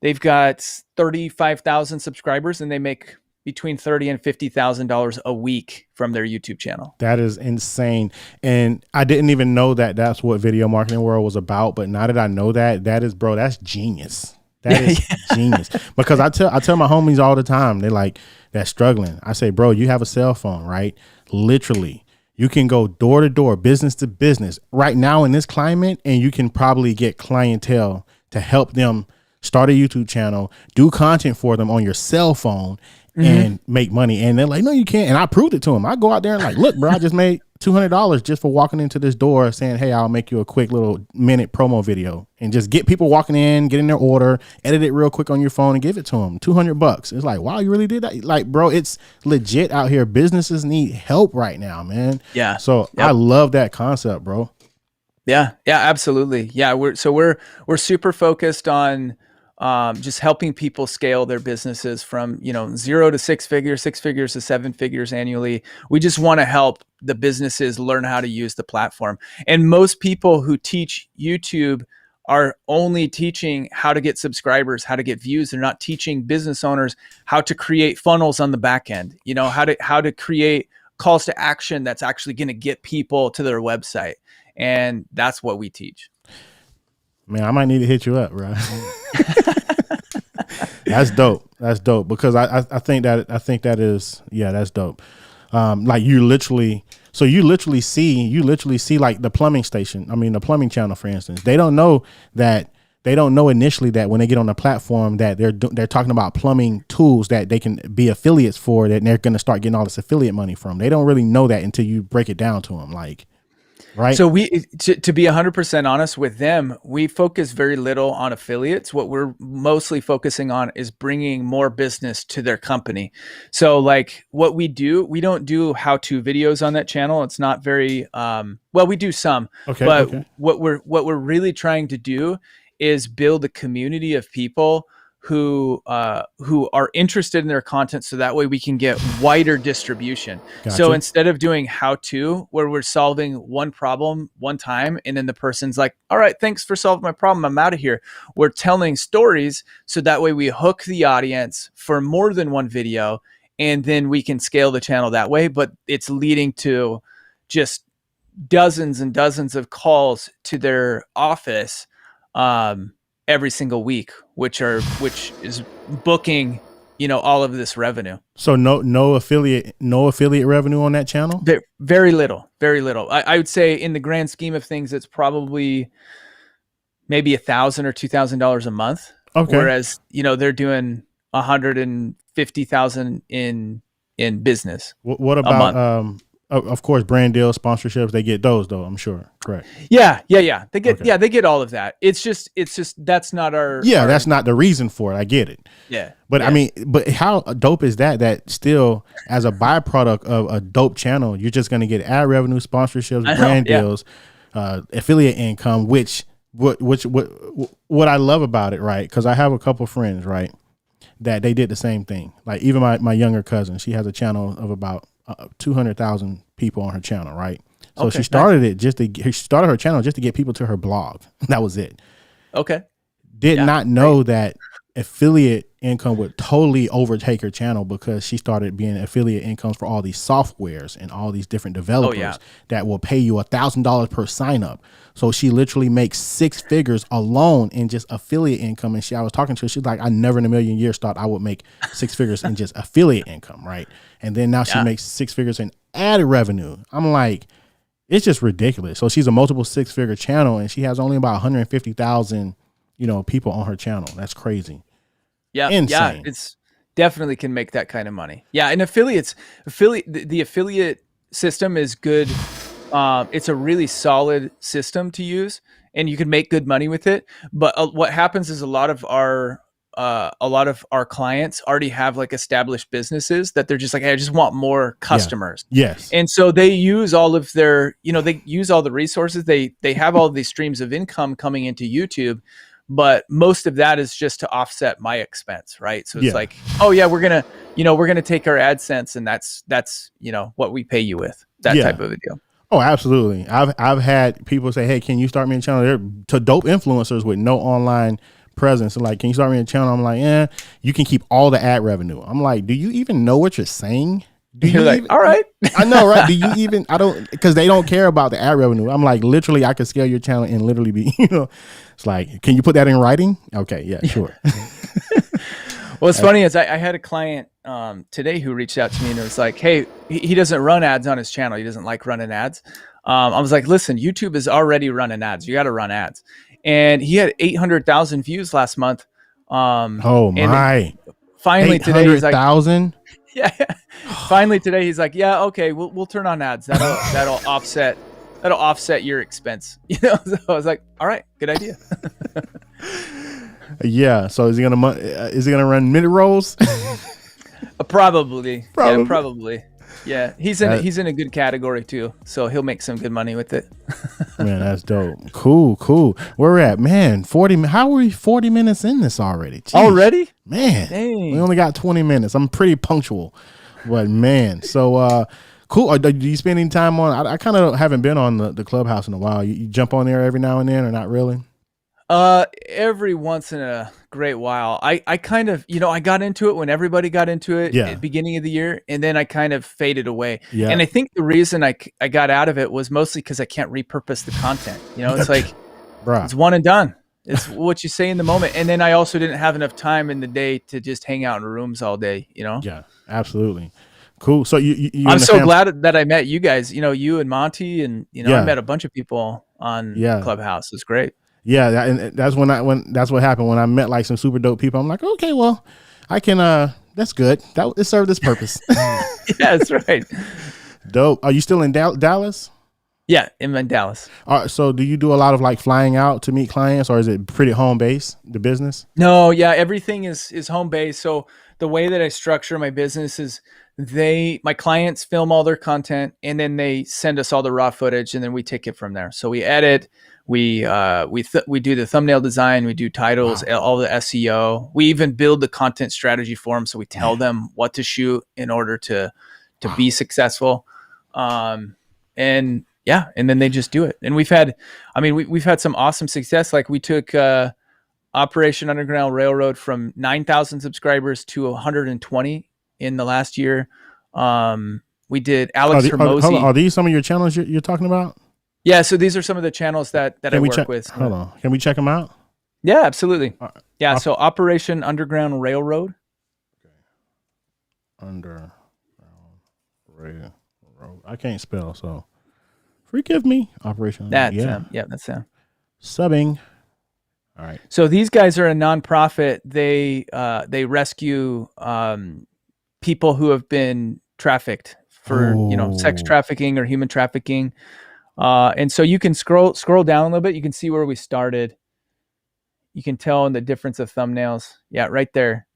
35,000 subscribers, and they make between $30,000 and $50,000 a week from their YouTube channel. That is insane. And I didn't even know that that's what Video Marketing World was about. But now that I know that's genius. That is genius. Because I tell my homies all the time, they're struggling. I say, bro, you have a cell phone, right? Literally, you can go door to door, business to business right now in this climate, and you can probably get clientele to help them start a YouTube channel, do content for them on your cell phone, and make money. And they're like, no, you can't. And I proved it to them. I go out there and like, look, bro, I just made $200 just for walking into this door saying, hey, I'll make you a quick little minute promo video, and just get people walking in, get in their order, edit it real quick on your phone and give it to them. $200. It's like, wow, you really did that? Like, bro, it's legit out here. Businesses need help right now, man. Yeah. So I love that concept, bro. Yeah. Yeah, absolutely. Yeah. We're super focused on just helping people scale their businesses from, 0 to 6 figures, 6 figures to 7 figures annually. We just want to help the businesses learn how to use the platform. And most people who teach YouTube are only teaching how to get subscribers, how to get views. They're not teaching business owners how to create funnels on the back end, how to create calls to action that's actually going to get people to their website. And that's what we teach. Man, I might need to hit you up, bro. That's dope. That's dope, because I think that is, that's dope. Like you literally see like the plumbing station. I mean, the plumbing channel, for instance, they don't know initially that when they get on the platform that they're talking about plumbing tools that they can be affiliates for, that they're going to start getting all this affiliate money from. They don't really know that until you break it down to them. Like, right. So to be 100% honest with them, we focus very little on affiliates. What we're mostly focusing on is bringing more business to their company. So like what we don't do how-to videos on that channel. It's not very, well, we do some, but what we're really trying to do is build a community of people who are interested in their content, so that way we can get wider distribution. Gotcha. So instead of doing how-to, where we're solving one problem one time and then the person's like, all right, thanks for solving my problem, I'm out of here, we're telling stories, so that way we hook the audience for more than one video, and then we can scale the channel that way. But it's leading to just dozens and dozens of calls to their office every single week, which is booking, all of this revenue. So no affiliate revenue on that channel? Very little. I would say in the grand scheme of things, it's probably maybe $1,000 or $2,000 a month. Okay. Whereas, they're doing 150,000 in business. What about, of course, brand deals, sponsorships, they get those though, I'm sure. Correct. Yeah. They get all of that. It's just that's not that's not the reason for it. I get it. Yeah. But I mean, but how dope is that still, as a byproduct of a dope channel, you're just going to get ad revenue, sponsorships, brand deals, affiliate income, which what I love about it, right? Because I have a couple friends, right, that they did the same thing. Like even my younger cousin, she has a channel of about 200,000 people on her channel, right? So she started her channel just to get people to her blog. That was it. Okay. Did not know that affiliate income would totally overtake her channel, because she started being affiliate incomes for all these softwares and all these different developers that will pay you $1,000 per sign up. So she literally makes 6 figures alone in just affiliate income. And I was talking to her, she's like, I never in a million years thought I would make 6 figures in just affiliate income, right? And then now she makes 6 figures in ad revenue. I'm like, it's just ridiculous. So she's a multiple 6-figure channel, and she has only about 150,000, people on her channel. That's crazy. Yeah. Insane. Yeah. It's definitely can make that kind of money. Yeah. And the affiliate system is good. It's a really solid system to use, and you can make good money with it. But what happens is a lot of our clients already have like established businesses that they're just like, hey, I just want more customers. Yeah. Yes. And so they use all of their, they use all the resources. They have all these streams of income coming into YouTube, but most of that is just to offset my expense. Right. So it's like, oh yeah, we're going to take our AdSense, and that's, what we pay you with, that type of a deal. Oh, absolutely. I've had people say, hey, can you start me a channel? They're to dope influencers with no online presence. Like, can you start me a channel? I'm like, you can keep all the ad revenue. I'm like, do you even know what you're saying? You're like, all right. I know, right? Do you even? I don't, because they don't care about the ad revenue. I'm like, literally, I could scale your channel and literally be, it's like, can you put that in writing? Okay, yeah, sure. Well, what's funny is I had a client today who reached out to me and it was like, hey, he doesn't run ads on his channel. He doesn't like running ads. I was like, listen, YouTube is already running ads. You got to run ads. And he had 800,000 views last month. Oh my! Finally today he's like, 800,000. yeah. Finally today he's like, yeah, okay, we'll turn on ads. That'll offset your expense. So I was like, all right, good idea. Yeah. So is he gonna run mid rolls? Probably. Yeah, probably. Yeah, he's in a good category too, so he'll make some good money with it. Man, that's dope. Cool. Where we're at, man. 40. How are we 40 minutes in this already? Jeez. Already? Man, dang. We only got 20 minutes. I'm pretty punctual, but man. So cool. Do you spend any time on? I kind of haven't been on the Clubhouse in a while. You jump on there every now and then, or not really? Every once in a great while. I kind of, I got into it when everybody got into it at the beginning of the year, and then I kind of faded away. Yeah. And I think the reason I got out of it was mostly because I can't repurpose the content. It's like, it's one and done. It's what you say in the moment. And then I also didn't have enough time in the day to just hang out in rooms all day, Yeah, absolutely. Cool. So I'm so glad that I met you guys, you and Monty, and, I met a bunch of people on Clubhouse. It's great. Yeah, and that's that's what happened when I met like some super dope people. I'm like, okay, well, I can. That's good. It served its purpose. Yeah, that's right. Dope. Are you still in Dallas? Yeah, I'm in Dallas. So do you do a lot of like flying out to meet clients, or is it pretty home base, the business? No, yeah, everything is home base. So the way that I structure my business is my clients film all their content and then they send us all the raw footage and then we take it from there. So we edit. We do the thumbnail design, we do titles, all the SEO. We even build the content strategy for them, so we tell them what to shoot in order to be successful. And then they just do it. And we've had some awesome success. Like we took Operation Underground Railroad from 9,000 subscribers to 120 in the last year. We did Alex Hermosi. Are these some of your channels you're talking about? Yeah, so these are some of the channels that I work with. Hold on. Can we check them out? Yeah, absolutely. Yeah, so Operation Underground Railroad. Underground Railroad. I can't spell, so forgive me. Operation. That's them. Subbing. All right. So these guys are a nonprofit. They rescue people who have been trafficked for sex trafficking or human trafficking. And so you can scroll down a little bit. You can see where we started. You can tell in the difference of thumbnails. Yeah, right there.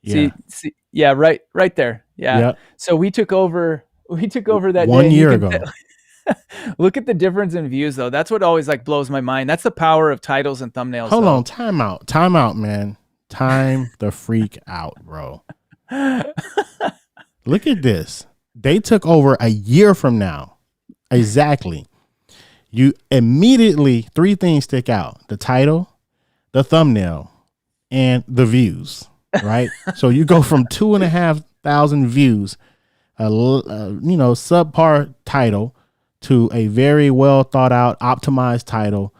Yeah. See, yeah, right there. Yeah. Yep. So we took over that 1 year ago. Look at the difference in views though. That's what always like blows my mind. That's the power of titles and thumbnails. Hold on, time out, man. Time the freak out, bro. Look at this. They took over a year from now. Exactly. You immediately, 3 things stick out: the title, the thumbnail, and the views. Right. So you go from 2,500 views, subpar title, to a very well thought out, optimized title.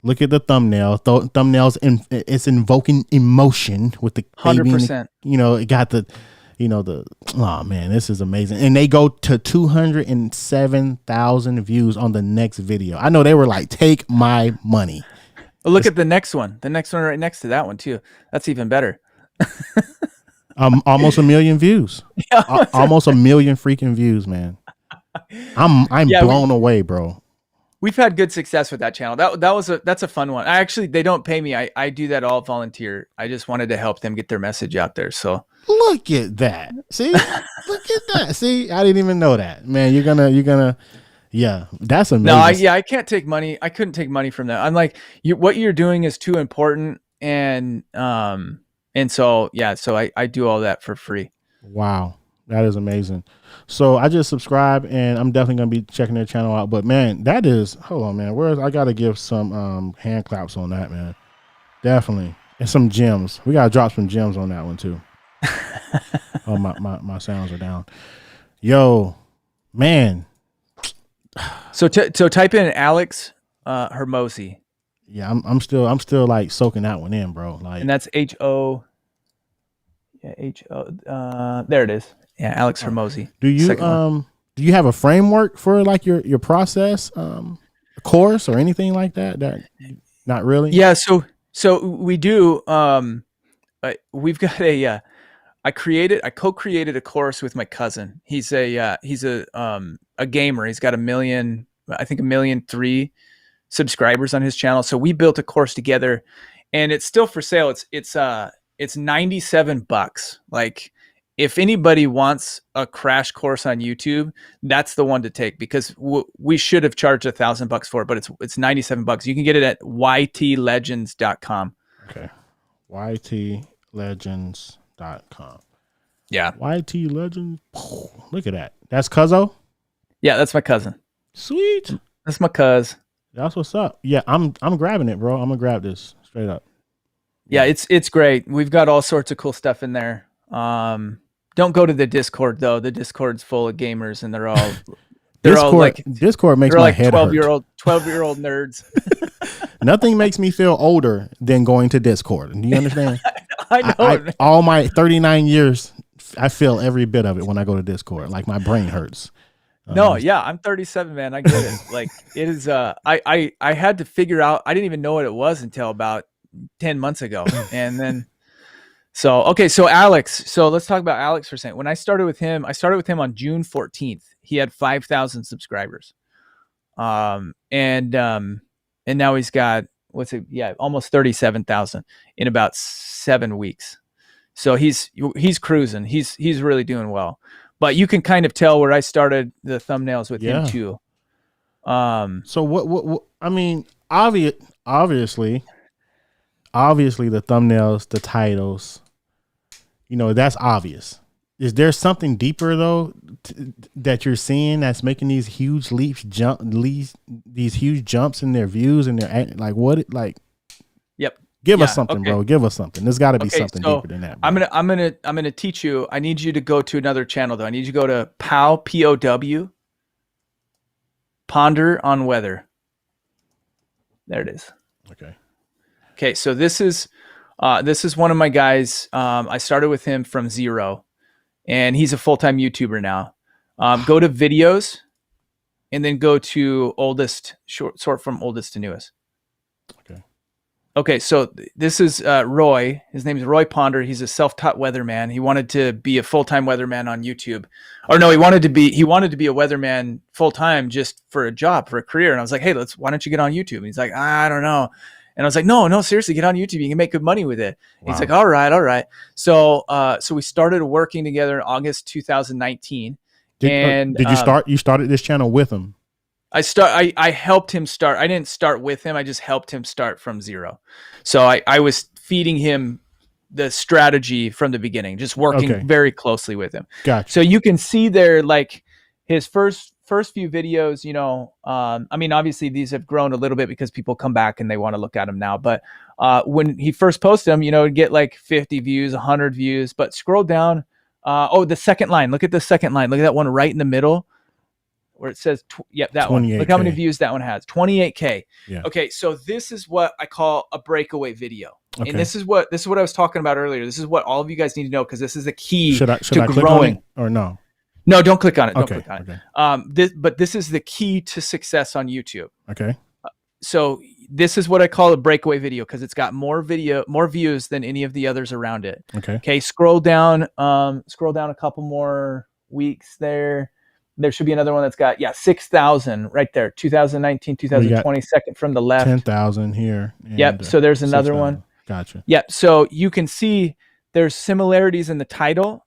Look at the thumbnail. Thumbnails, it's invoking emotion with the 100%. It got the. Oh man, this is amazing. And they go to 207,000 views on the next video. I know they were like, take my money. Look at the next one. The next one right next to that one too. That's even better. Almost 1 million views. Almost 1 million freaking views, man. I'm blown away, bro. We've had good success with that channel. That's a fun one. They don't pay me. I do that all volunteer. I just wanted to help them get their message out there. So look at that. See, look at that. See, I didn't even know that, man. You're gonna. Yeah, that's amazing. No, I can't take money. I couldn't take money from that. I'm like, what you're doing is too important, and so I do all that for free. Wow. That is amazing. So I just subscribe and I'm definitely going to be checking their channel out. But man, hold on, man. I got to give some hand claps on that, man. Definitely. And some gems. We got to drop some gems on that one too. Oh, my sounds are down. Yo, man. So type in Alex Hermosi. Yeah, I'm still like soaking that one in, bro. Like, And that's H-O. Yeah, H-O. There it is. Yeah, Alex Hermosi. do you have a framework for like your process course or anything like that? That not really. Yeah, so we do. We've got I co-created a course with my cousin. He's a gamer. He's got 1.3 million subscribers on his channel. So we built a course together, and it's still for sale. It's $97. Like, if anybody wants a crash course on YouTube, that's the one to take, because we should have charged $1,000 for it, but it's $97. You can get it at ytlegends.com. Okay. ytlegends.com. Yeah. YT Legends. Look at that. That's Cuzzo? Yeah, that's my cousin. Sweet. That's my cuz. That's what's up. Yeah, I'm grabbing it, bro. I'm gonna grab this straight up. Yeah, it's great. We've got all sorts of cool stuff in there. Don't go to the Discord though. The Discord's full of gamers, and they're all Discord makes my head hurt. 12-year-old nerds. Nothing makes me feel older than going to Discord. Do you understand? I know. All my 39 years, I feel every bit of it when I go to Discord. Like, my brain hurts. No, yeah, I'm 37, man. I get it. Like, it is. I had to figure out. I didn't even know what it was until about 10 months ago, and then. So Alex. So let's talk about Alex for a second. When I started with him on June 14th. He had 5,000 subscribers, and now he's got almost 37,000 in about 7 weeks. So he's cruising. He's really doing well. But you can kind of tell where I started the thumbnails with him too. So what I mean, obviously the thumbnails, the titles, that's obvious. Is there something deeper though that you're seeing that's making these huge these huge jumps in their views and their Yep. Give us something, bro. Give us something. There's got to be something deeper than that, bro. I'm gonna teach you. I need you to go to another channel though. I need you to go to POW. Ponder on Weather. There it is. Okay. So this is one of my guys. I started with him from zero, and he's a full-time YouTuber now. Go to videos, and then go to sort from oldest to newest. Okay, so this is Roy. His name is Roy Ponder. He's a self-taught weatherman. He wanted to be a full-time weatherman on YouTube. Or no, he wanted to be a weatherman full-time just for a job, for a career. And I was like, hey, why don't you get on YouTube? And he's like, I don't know. And I was like, no, seriously, get on YouTube. You can make good money with it. Wow. He's like, all right. So we started working together in August 2019. Did you start? You started this channel with him? I helped him start. I didn't start with him. I just helped him start from zero. So I was feeding him the strategy from the beginning, just working very closely with him. Gotcha. So you can see there, like, his first few videos, I mean, obviously these have grown a little bit because people come back and they want to look at them now. But when he first posted them, it'd get like 50 views, 100 views. But scroll down. The second line. Look at the second line. Look at that one right in the middle, where it says, that one. Look how many views that one has. 28K. Yeah. Okay, so this is what I call a breakaway video. Okay. And this is what I was talking about earlier. This is what all of you guys need to know, because this is the key to growing. Click on it or no? No, don't click on it. Don't click on it. But this is the key to success on YouTube. Okay. So this is what I call a breakaway video, because it's got more views than any of the others around it. Okay. Scroll down a couple more weeks there. There should be another one that's got 6,000 right there. 2019, 2020, second from the left. 10,000 here. Yep. So there's another 6,000. one. Gotcha. Yep. So you can see there's similarities in the title.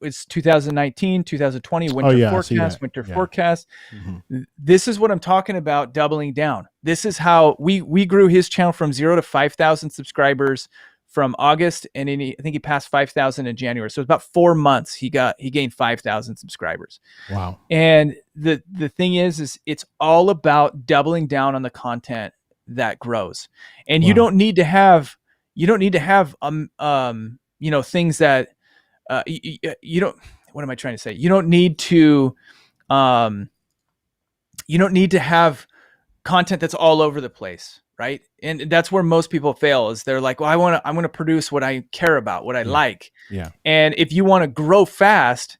It's 2019, 2020 winter forecast. Mm-hmm. This is what I'm talking about, doubling down. This is how we grew his channel from 0 to 5,000 subscribers from August, and I think he passed 5,000 in January. So it's about 4 months he gained 5,000 subscribers. Wow. And the thing is it's all about doubling down on the content that grows. And you don't need to have things that you don't. what am I trying to say? You don't need to have content that's all over the place, right? And that's where most people fail, is they're like, well, I want to produce what I care about, what I like. Yeah. And if you want to grow fast,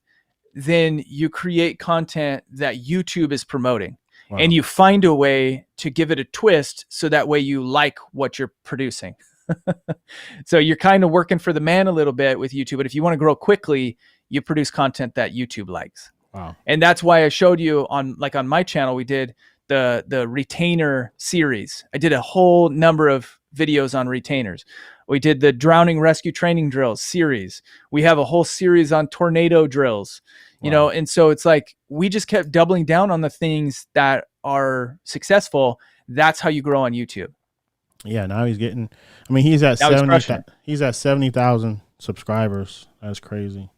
then you create content that YouTube is promoting. Wow. And you find a way to give it a twist so that way you like what you're producing. So you're kind of working for the man a little bit with YouTube, but if you want to grow quickly, you produce content that YouTube likes. Wow. And that's why I showed you on my channel, we did the retainer series. I did a whole number of videos on retainers. We did the drowning rescue training drills series. We have a whole series on tornado drills, you know, and so it's like, we just kept doubling down on the things that are successful. That's how you grow on YouTube. Yeah. Now he's getting, I mean, he's at 70,000 subscribers. That's crazy.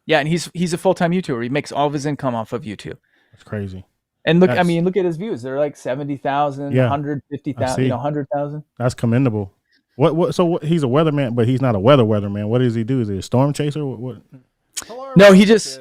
Yeah. And he's a full-time YouTuber. He makes all of his income off of YouTube. That's crazy. And look, I mean, look at his views. They're like 70,000, Yeah. 150,000, 100,000. That's commendable. So he's a weatherman, but he's not a weatherman. What does he do? Is he a storm chaser? What? No, he just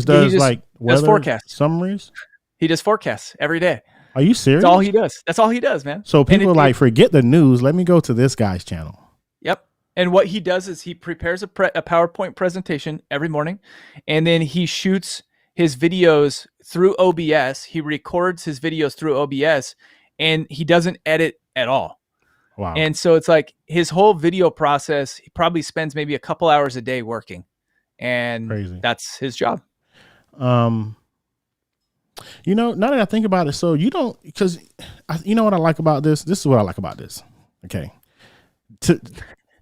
does like weather forecasts. Summaries. He does forecasts every day. Are you serious? That's all he does. That's all he does, man. So people forget the news. Let me go to this guy's channel. Yep. And what he does is he prepares a PowerPoint presentation every morning, and then he shoots his videos through OBS. He records his videos through OBS, and he doesn't edit at all. Wow. And so it's like his whole video process, he probably spends maybe a couple hours a day working, and Crazy. That's his job. You know, now that I think about it, so you don't, because you know what I like about this? This is what I like about this. Okay.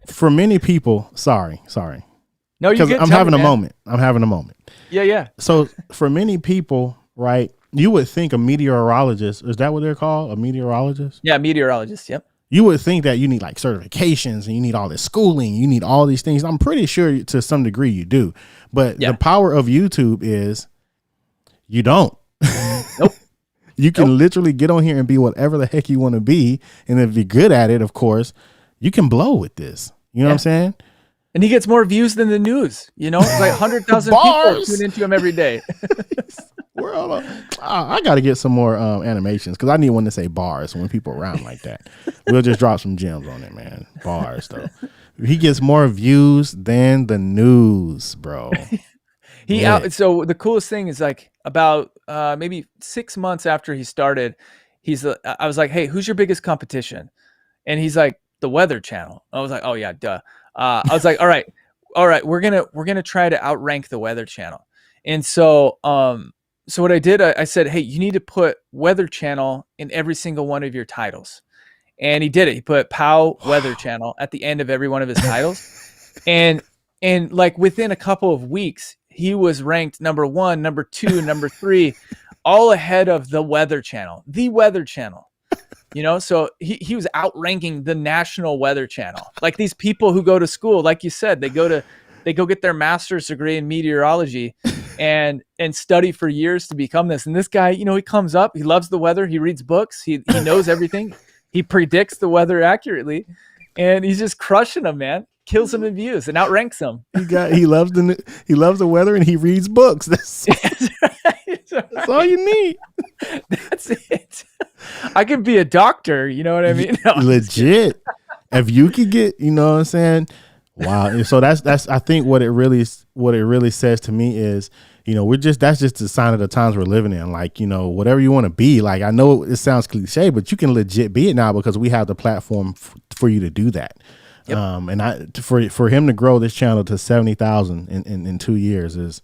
For many people, sorry. No, you because I'm having a moment. Yeah. So for many people, right, you would think a meteorologist, is that what they're called? A meteorologist? Yeah, meteorologist. Yep. You would think that you need like certifications and you need all this schooling, you need all these things. I'm pretty sure to some degree you do. But the power of YouTube is you don't. Nope. You can literally get on here and be whatever the heck you want to be. And if you're good at it, of course, you can blow with this. You know what I'm saying? And he gets more views than the news. You know, it's like 100,000 people tune into him every day. I got to get some more animations because I need one to say bars when people around like that. We'll just drop some gems on it, man. Bars, though. He gets more views than the news, bro. So the coolest thing is like about maybe 6 months after he started, I was like, hey, who's your biggest competition? And he's like, the Weather Channel. I was like, oh yeah, duh. I was like, all right, we're gonna try to outrank the Weather Channel. And so so what I did, I said, hey, you need to put Weather Channel in every single one of your titles. And he did it. He put POW Weather Channel at the end of every one of his titles. and like within a couple of weeks, he was ranked number 1, number 2, number 3, all ahead of the Weather Channel. The Weather Channel. You know, so he was outranking the National Weather Channel. Like these people who go to school, like you said, they go get their master's degree in meteorology and study for years to become this. And this guy, you know, he comes up, he loves the weather, he reads books, he knows everything, he predicts the weather accurately, and he's just crushing them, man. Kills them in views and outranks them. He loves the weather and he reads books. That's all you need. That's it. I could be a doctor, you know what I mean? No, legit. If you could get, you know what I'm saying? Wow. And so that's I think what it really says to me is, you know, that's just a sign of the times we're living in. Like, you know, whatever you want to be, like, I know it sounds cliche, but you can legit be it now because we have the platform for you to do that. Yep. And for him to grow this channel to 70,000 in 2 years is,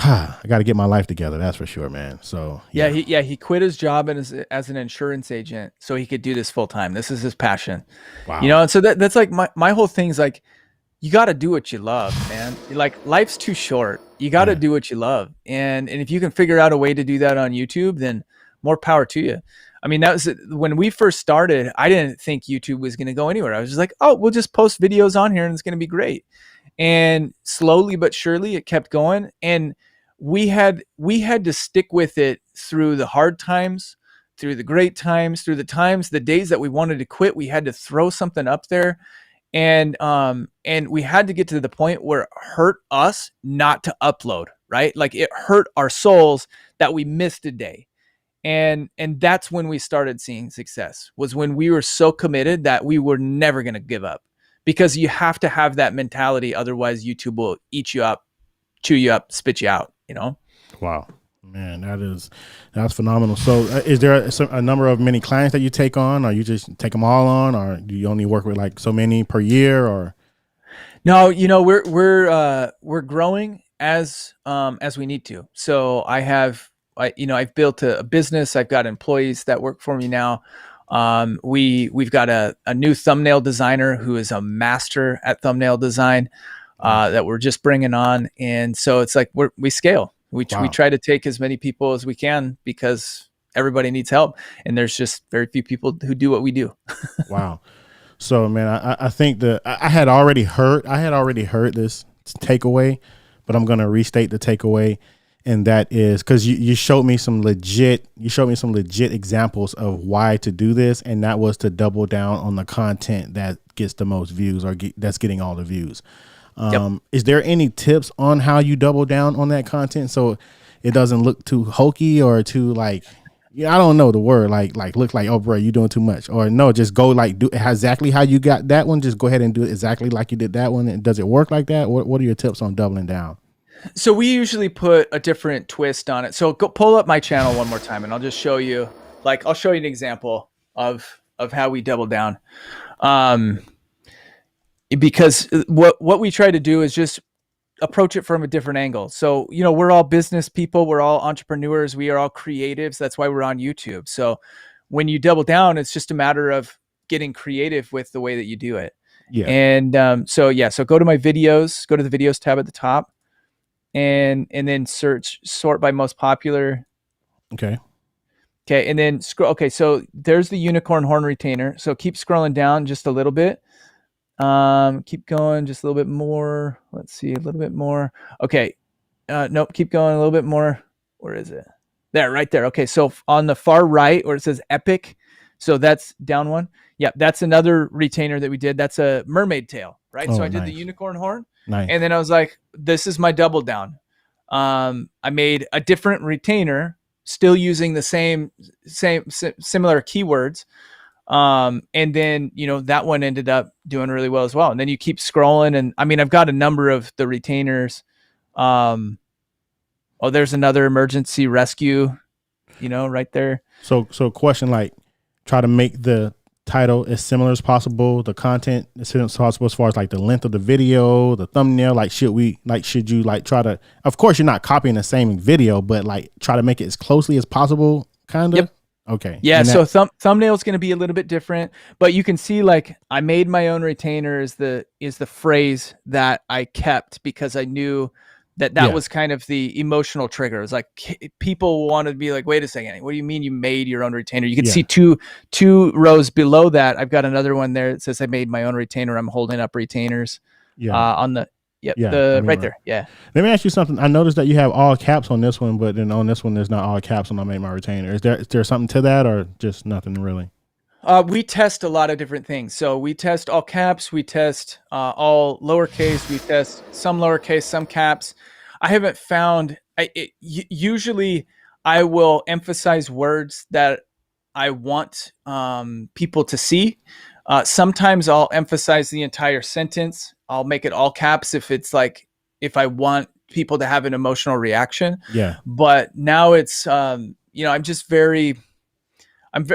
I got to get my life together. That's for sure, man. So he quit his job as an insurance agent so he could do this full time. This is his passion. Wow. You know, and so that's like my whole thing is like, you got to do what you love, man. Like life's too short. You got to do what you love. And if you can figure out a way to do that on YouTube, then more power to you. I mean, that was when we first started, I didn't think YouTube was going to go anywhere. I was just like, oh, we'll just post videos on here and it's going to be great. And slowly but surely it kept going. And we had to stick with it through the hard times, through the great times, through the days that we wanted to quit. We had to throw something up there And we had to get to the point where it hurt us not to upload, right? Like it hurt our souls that we missed a day. And that's when we started seeing success, was when we were so committed that we were never going to give up, because you have to have that mentality. Otherwise YouTube will eat you up, chew you up, spit you out, you know? Wow, man, that's phenomenal. So is there a number of many clients that you take on, or you just take them all on, or do you only work with like so many per year, or? No, you know, we're growing as we need to. So I've built a business. I've got employees that work for me now. We've got a new thumbnail designer who is a master at thumbnail design, that we're just bringing on. And so it's like we scale. We try to take as many people as we can, because everybody needs help. And there's just very few people who do what we do. Wow. So man, I think I had already heard this takeaway, but I'm going to restate the takeaway. And that is because you showed me some legit examples of why to do this. And that was to double down on the content that gets the most views, or that's getting all the views. Yep. Is there any tips on how you double down on that content so it doesn't look too hokey or too like, I don't know the word, like look like, oh bro, you're doing too much, or no, just go like do exactly how you got that one. Just go ahead and do it exactly like you did that one. And does it work like that? What are your tips on doubling down? So we usually put a different twist on it. So go pull up my channel one more time, and I'll just show you, I'll show you an example of how we double down. Because what we try to do is just approach it from a different angle. So, you know, we're all business people. We're all entrepreneurs. We are all creatives. That's why we're on YouTube. So when you double down, it's just a matter of getting creative with the way that you do it. Yeah. And so go to my videos, go to the videos tab at the top, and then sort by most popular. Okay. And then scroll. Okay. So there's the unicorn horn retainer. So keep scrolling down just a little bit. Keep going just a little bit more. Let's see, a little bit more. Okay. Nope. Keep going a little bit more. Where is it? There, right there. Okay. So on the far right where it says epic. So that's down one. Yeah. That's another retainer that we did. That's a mermaid tail, right? Oh, so I did nice. the unicorn horn. Nice. And then I was like, this is my double down. I made a different retainer, still using the similar keywords. And then, you know, that one ended up doing really well as well. And then you keep scrolling, and I mean, I've got a number of the retainers. There's another emergency rescue, you know, right there. So question, like, try to make the title as similar as possible, the content as similar as possible, as far as like the length of the video, the thumbnail. Like, should you try to, of course you're not copying the same video, but like try to make it as closely as possible, kind of. Yep. Okay. Yeah. So thumbnail is going to be a little bit different, but you can see, like, I made my own retainer is the phrase that I kept, because I knew that was kind of the emotional trigger. It was like, people want to be like, wait a second, what do you mean you made your own retainer? You can see two rows below that. I've got another one there that says I made my own retainer. I'm holding up retainers on the, right there. Yeah. Let me ask you something. I noticed that you have all caps on this one, but then on this one, there's not all caps when I made my retainer. Is there something to that, or just nothing really? We test a lot of different things. So we test all caps, we test all lowercase, we test some lowercase, some caps. I haven't found, usually I will emphasize words that I want people to see. Sometimes I'll emphasize the entire sentence. I'll make it all caps if I want people to have an emotional reaction. Yeah. But now it's, I'm just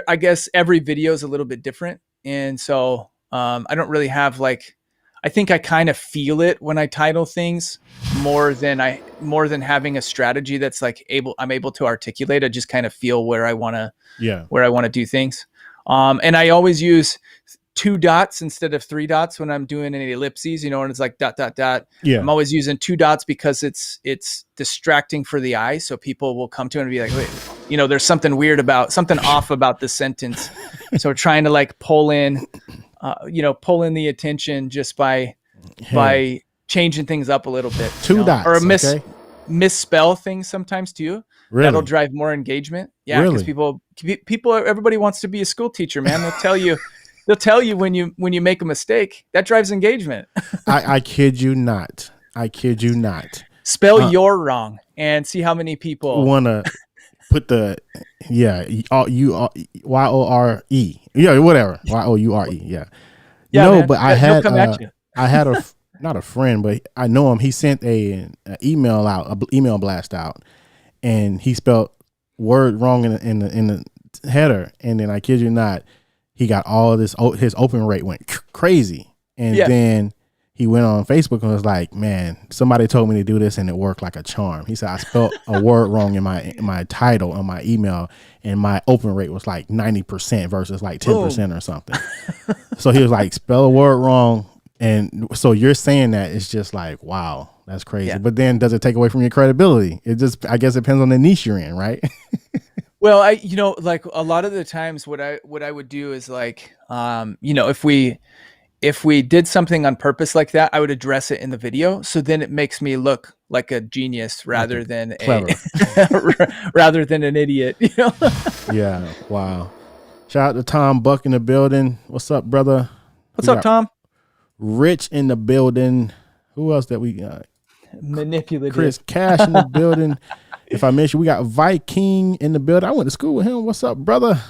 I guess every video is a little bit different. And so I don't really have I think I kind of feel it when I title things more than having a strategy that's I'm able to articulate. I just kind of feel where I want to do things. And I always use 2 dots instead of 3 dots when I'm doing any ellipses, when it's like ... Yeah. I'm always using 2 dots because it's distracting for the eye. So people will come to it and be like, wait, there's something off about the sentence. So we're trying to pull in the attention just by changing things up a little bit. 2 dots. Or misspell things sometimes too. Really? That'll drive more engagement. Yeah. Because everybody wants to be a school teacher, man. They'll tell you, they'll tell you when you make a mistake. That drives engagement. I kid you not. I kid you not. Spell your wrong and see how many people Want to put the YORE, yeah, whatever, YOURE, yeah. Yeah, No, man. but He'll come at you. I had not a friend, but I know him. He sent an email blast out, and he spelled word wrong in the header, and then I kid you not, he got all this. His open rate went crazy, and then he went on Facebook and was like, "Man, somebody told me to do this, and it worked like a charm." He said, "I spelled a word wrong in my title on my email, and my open rate was like 90% versus like 10% or something." So he was like, "Spell a word wrong." And so you're saying that it's just like, wow, that's crazy. Yeah. But then does it take away from your credibility? It just, I guess it depends on the niche you're in, right? Well, like a lot of the times what I would do is like, if we did something on purpose like that, I would address it in the video. So then it makes me look like a genius rather than rather than an idiot, Yeah. Wow. Shout out to Tom Buck in the building. What's up, brother? What's up, Tom? Rich in the building. Who else that we got? Manipulative. Chris Cash in the building. If I miss you, we got Viking in the building. I went to school with him. What's up, brother?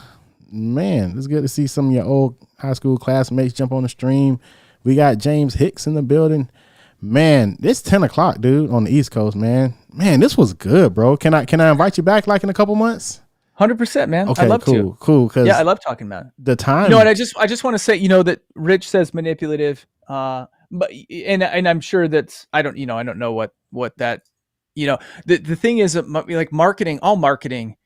Man, it's good to see some of your old high school classmates jump on the stream. We got James Hicks in the building. Man, it's 10 o'clock, dude, on the East Coast, man. Man, this was good, bro. Can I invite you back like in a couple months? 100%, man. Okay, I love to. Cool. Yeah, I love talking about it. The time. And I just want to say, that Rich says manipulative, but and I'm sure that's I don't know what that the thing is like marketing. All marketing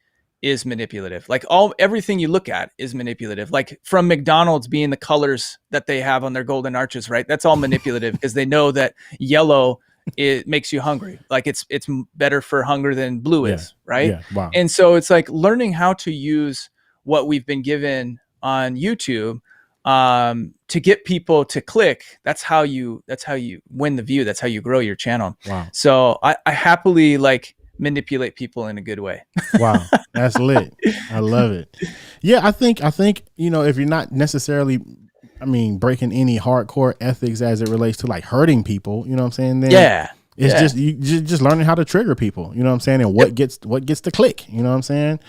is manipulative. Like everything you look at is manipulative. Like from McDonald's being the colors that they have on their golden arches, right? That's all manipulative because they know that yellow it makes you hungry. Like it's better for hunger than blue is, right? Yeah, wow. And so it's like learning how to use what we've been given on YouTube to get people to click. That's how you win the view. That's how you grow your channel. Wow. So I happily like manipulate people in a good way. Wow, that's lit. I love it. Yeah, I think if you're not necessarily breaking any hardcore ethics as it relates to like hurting people, you know what I'm saying? Then it's just learning how to trigger people, you know what I'm saying? And what gets the click, you know what I'm saying?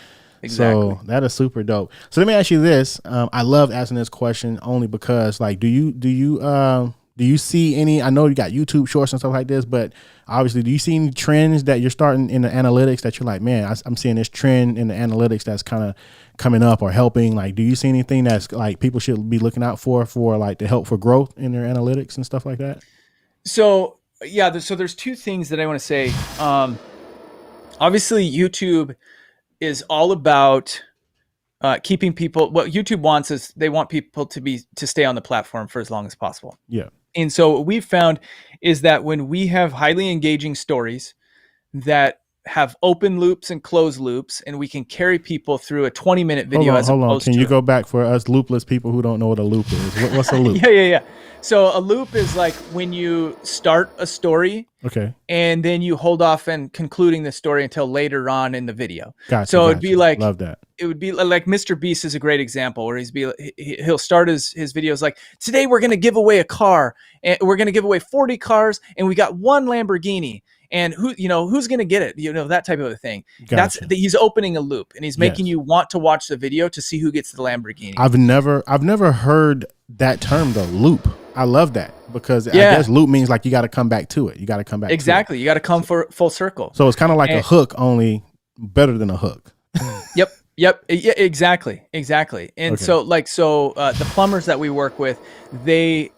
Exactly. So that is super dope. So let me ask you this. I love asking this question only because like, do you see any, I know you got YouTube shorts and stuff like this, but obviously do you see any trends that you're starting in the analytics that you're like, man, I'm seeing this trend in the analytics that's kind of coming up or helping? Like, do you see anything that's like people should be looking out for like to help for growth in their analytics and stuff like that? So yeah, there's two things that I want to say. Obviously YouTube is all about keeping people. What YouTube wants is they want people to stay on the platform for as long as possible. Yeah. And so what we've found is that when we have highly engaging stories that have open loops and closed loops, and we can carry people through a 20-minute video. Hold on. Can you go back for us loopless people who don't know what a loop is? What's a loop? Yeah. So a loop is like when you start a story, okay, and then you hold off and concluding the story until later on in the video. Gotcha. So it'd be like, love that. It would be like Mr. Beast is a great example where he'll start his videos like, today we're going to give away a car, and we're going to give away 40 cars, and we got one Lamborghini, and who's going to get it? That type of a thing. Gotcha. He's opening a loop, and he's making you want to watch the video to see who gets the Lamborghini. I've never heard that term, the loop. I love that because I guess loop means like you got to come back to it. You got to come back. Exactly. To it. You got to come for full circle. So it's kind of like a hook, only better than a hook. Yep. Yeah, exactly. And the plumbers that we work with, they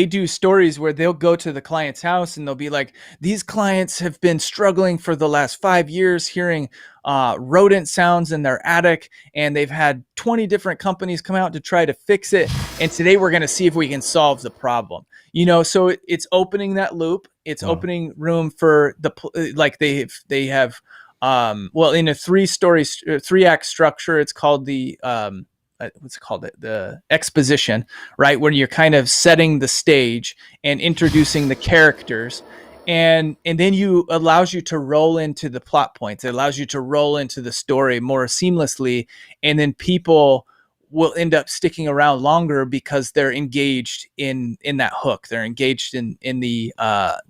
do stories where they'll go to the client's house and they'll be like, these clients have been struggling for the last 5 years hearing rodent sounds in their attic, and they've had 20 different companies come out to try to fix it. And today we're going to see if we can solve the problem. So it's opening that loop. It's opening room for they have in a 3-act structure, it's called the the exposition, right? When you're kind of setting the stage and introducing the characters, and then allows you to roll into the plot points. It allows you to roll into the story more seamlessly, and then people will end up sticking around longer because they're engaged in that hook. They're engaged in the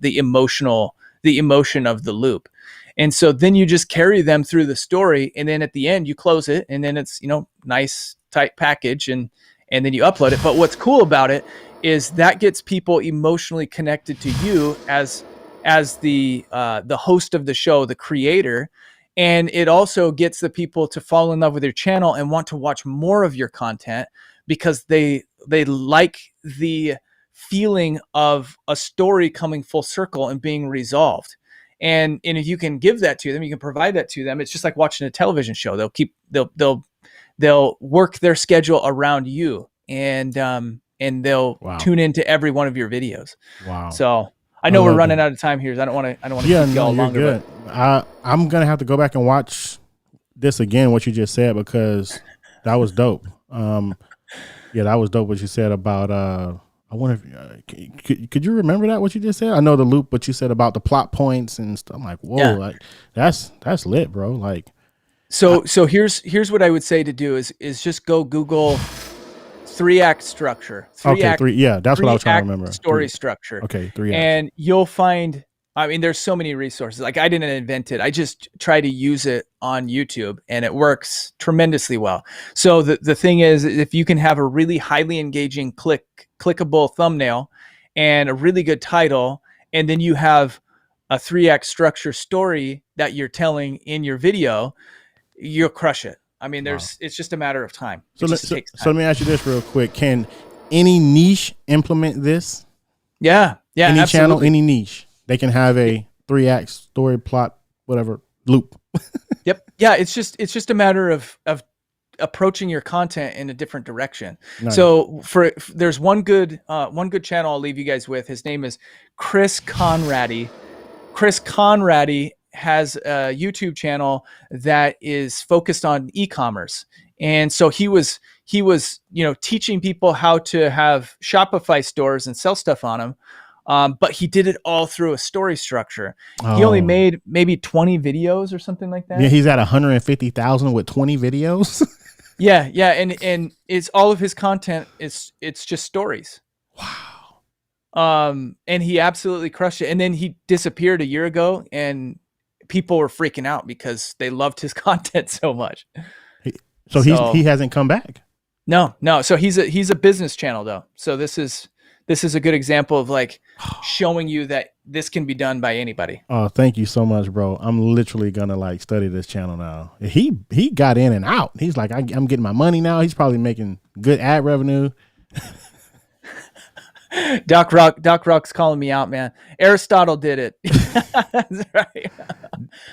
emotion of the loop. And so then you just carry them through the story, and then at the end you close it, and then it's, nice tight package, and then you upload it. But what's cool about it is that gets people emotionally connected to you as the host of the show, the creator. And it also gets the people to fall in love with your channel and want to watch more of your content because they like the feeling of a story coming full circle and being resolved. And if you can give that to them, you can provide that to them. It's just like watching a television show. They'll work their schedule around you, and they'll tune into every one of your videos. Wow. So I know we're running out of time here. So I don't want to keep y'all longer. Good. But I'm gonna have to go back and watch this again. What you just said, because that was dope. That was dope. What you said about I wonder if could you remember that what you just said? I know the loop, but you said about the plot points and stuff. I'm like, whoa, like that's lit, bro. Like, so here's what I would say to do is just go Google 3-act structure. That's what I was trying to remember. Story structure. Okay, 3 acts. And you'll find, I mean, there's so many resources. Like, I didn't invent it. I just try to use it on YouTube, and it works tremendously well. So the thing is, if you can have a really highly engaging clickable thumbnail and a really good title, and then you have a 3-act structure story that you're telling in your video, you'll crush it. I mean, it's just a matter of time. So let me ask you this real quick. Can any niche implement this? Yeah. Any absolutely. channel, any niche, they can have a 3-act story, plot, whatever loop. Yep. Yeah. It's just a matter of approaching your content in a different direction. Nice. So there's one good channel I'll leave you guys with. His name is Chris Conradi. Chris Conradi has a YouTube channel that is focused on e-commerce. And so he was, teaching people how to have Shopify stores and sell stuff on them. But he did it all through a story structure. Oh. He only made maybe 20 videos or something like that. Yeah. He's at 150,000 with 20 videos. Yeah. And it's all of his content. It's just stories. Wow. And he absolutely crushed it. And then he disappeared a year ago, and people were freaking out because they loved his content so much. So he hasn't come back. No. So he's a business channel though. So this is a good example of like showing you that this can be done by anybody. Oh, thank you so much, bro. I'm literally gonna like study this channel now. He got in and out. He's like, I'm getting my money now. He's probably making good ad revenue. Doc Rock's calling me out, man. Aristotle did it. That's right.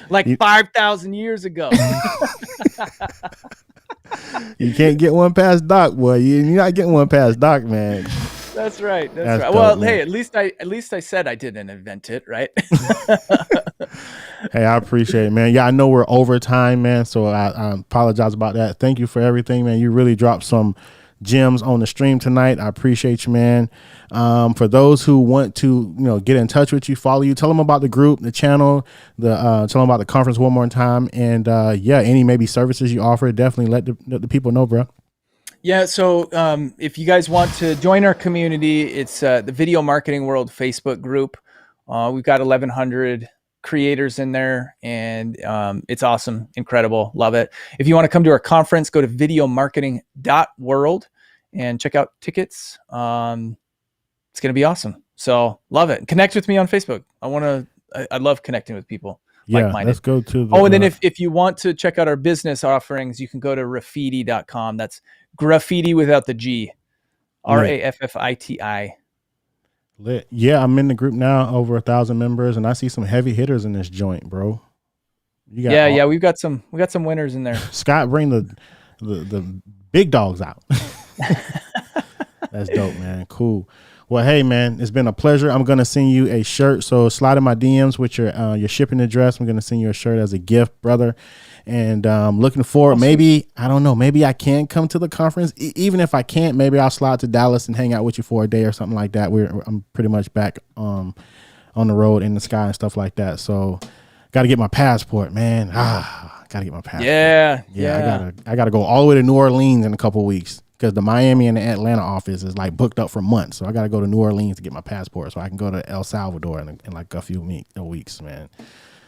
Like 5,000 years ago. You can't get one past Doc, boy. You're not getting one past Doc, man. That's right. That's right. Dope, well, man. Hey, at least I said I didn't invent it, right? Hey, I appreciate it, man. Yeah, I know we're over time, man. So I apologize about that. Thank you for everything, man. You really dropped some gems on the stream tonight. I appreciate you, man. For those who want to, get in touch with you, follow you, tell them about the group, the channel, tell them about the conference one more time. And any maybe services you offer, definitely let the people know, bro. Yeah. So if you guys want to join our community, it's the Video Marketing World Facebook group. We've got 1,100 creators in there, and it's awesome, incredible, love it. If you want to come to our conference, go to videomarketing.world and check out tickets. It's going to be awesome. So love it. Connect with me on Facebook. I love connecting with people. Yeah, let's go to and then if you want to check out our business offerings, you can go to graffiti.com. That's graffiti without the G. RAFFITI. Lit. Yeah, I'm in the group now, over 1,000 members, and I see some heavy hitters in this joint, bro. We've got some winners in there. Scott, bring the big dogs out. That's dope, man. Cool. Well, hey, man, it's been a pleasure. I'm going to send you a shirt. So slide in my DMs with your shipping address. I'm going to send you a shirt as a gift, brother. And looking forward, awesome. Maybe, I don't know, maybe I can come to the conference. Even if I can't, maybe I'll slide to Dallas and hang out with you for a day or something like that. I'm pretty much back on the road in the sky and stuff like that. So got to get my passport, man. Got Gotta get my passport. Yeah. I gotta go all the way to New Orleans in a couple of weeks because the Miami and the Atlanta office is like booked up for months. So I gotta go to New Orleans to get my passport so I can go to El Salvador in like a few weeks, man.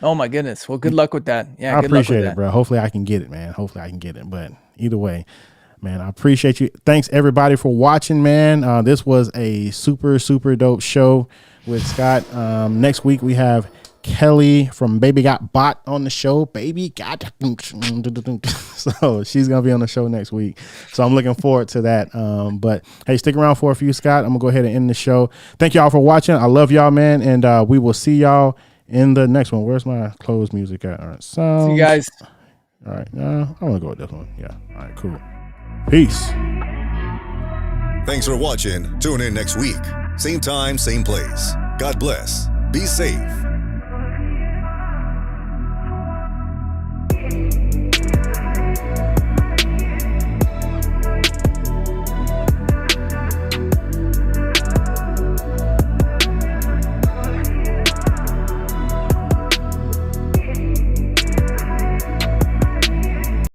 Oh my goodness. Well, good luck with that. Yeah, I good luck appreciate with it, that. bro. Hopefully I can get it, man. Hopefully I can get it. But either way, man, I appreciate you. Thanks everybody for watching, man. This was a super, super dope show with Scott. Next week we have Kelly from Baby Got Bot on the show. Baby Got so she's gonna be on the show next week. So I'm looking forward to that. But hey, stick around for a few, Scott. I'm gonna go ahead and end the show. Thank y'all for watching. I love y'all, man, and we will see y'all in the next one. Where's my close music at? All right, sounds. See you guys. All right, I want to go with this one. Yeah. All right, cool. Peace. Thanks for watching. Tune in next week. Same time, same place. God bless. Be safe.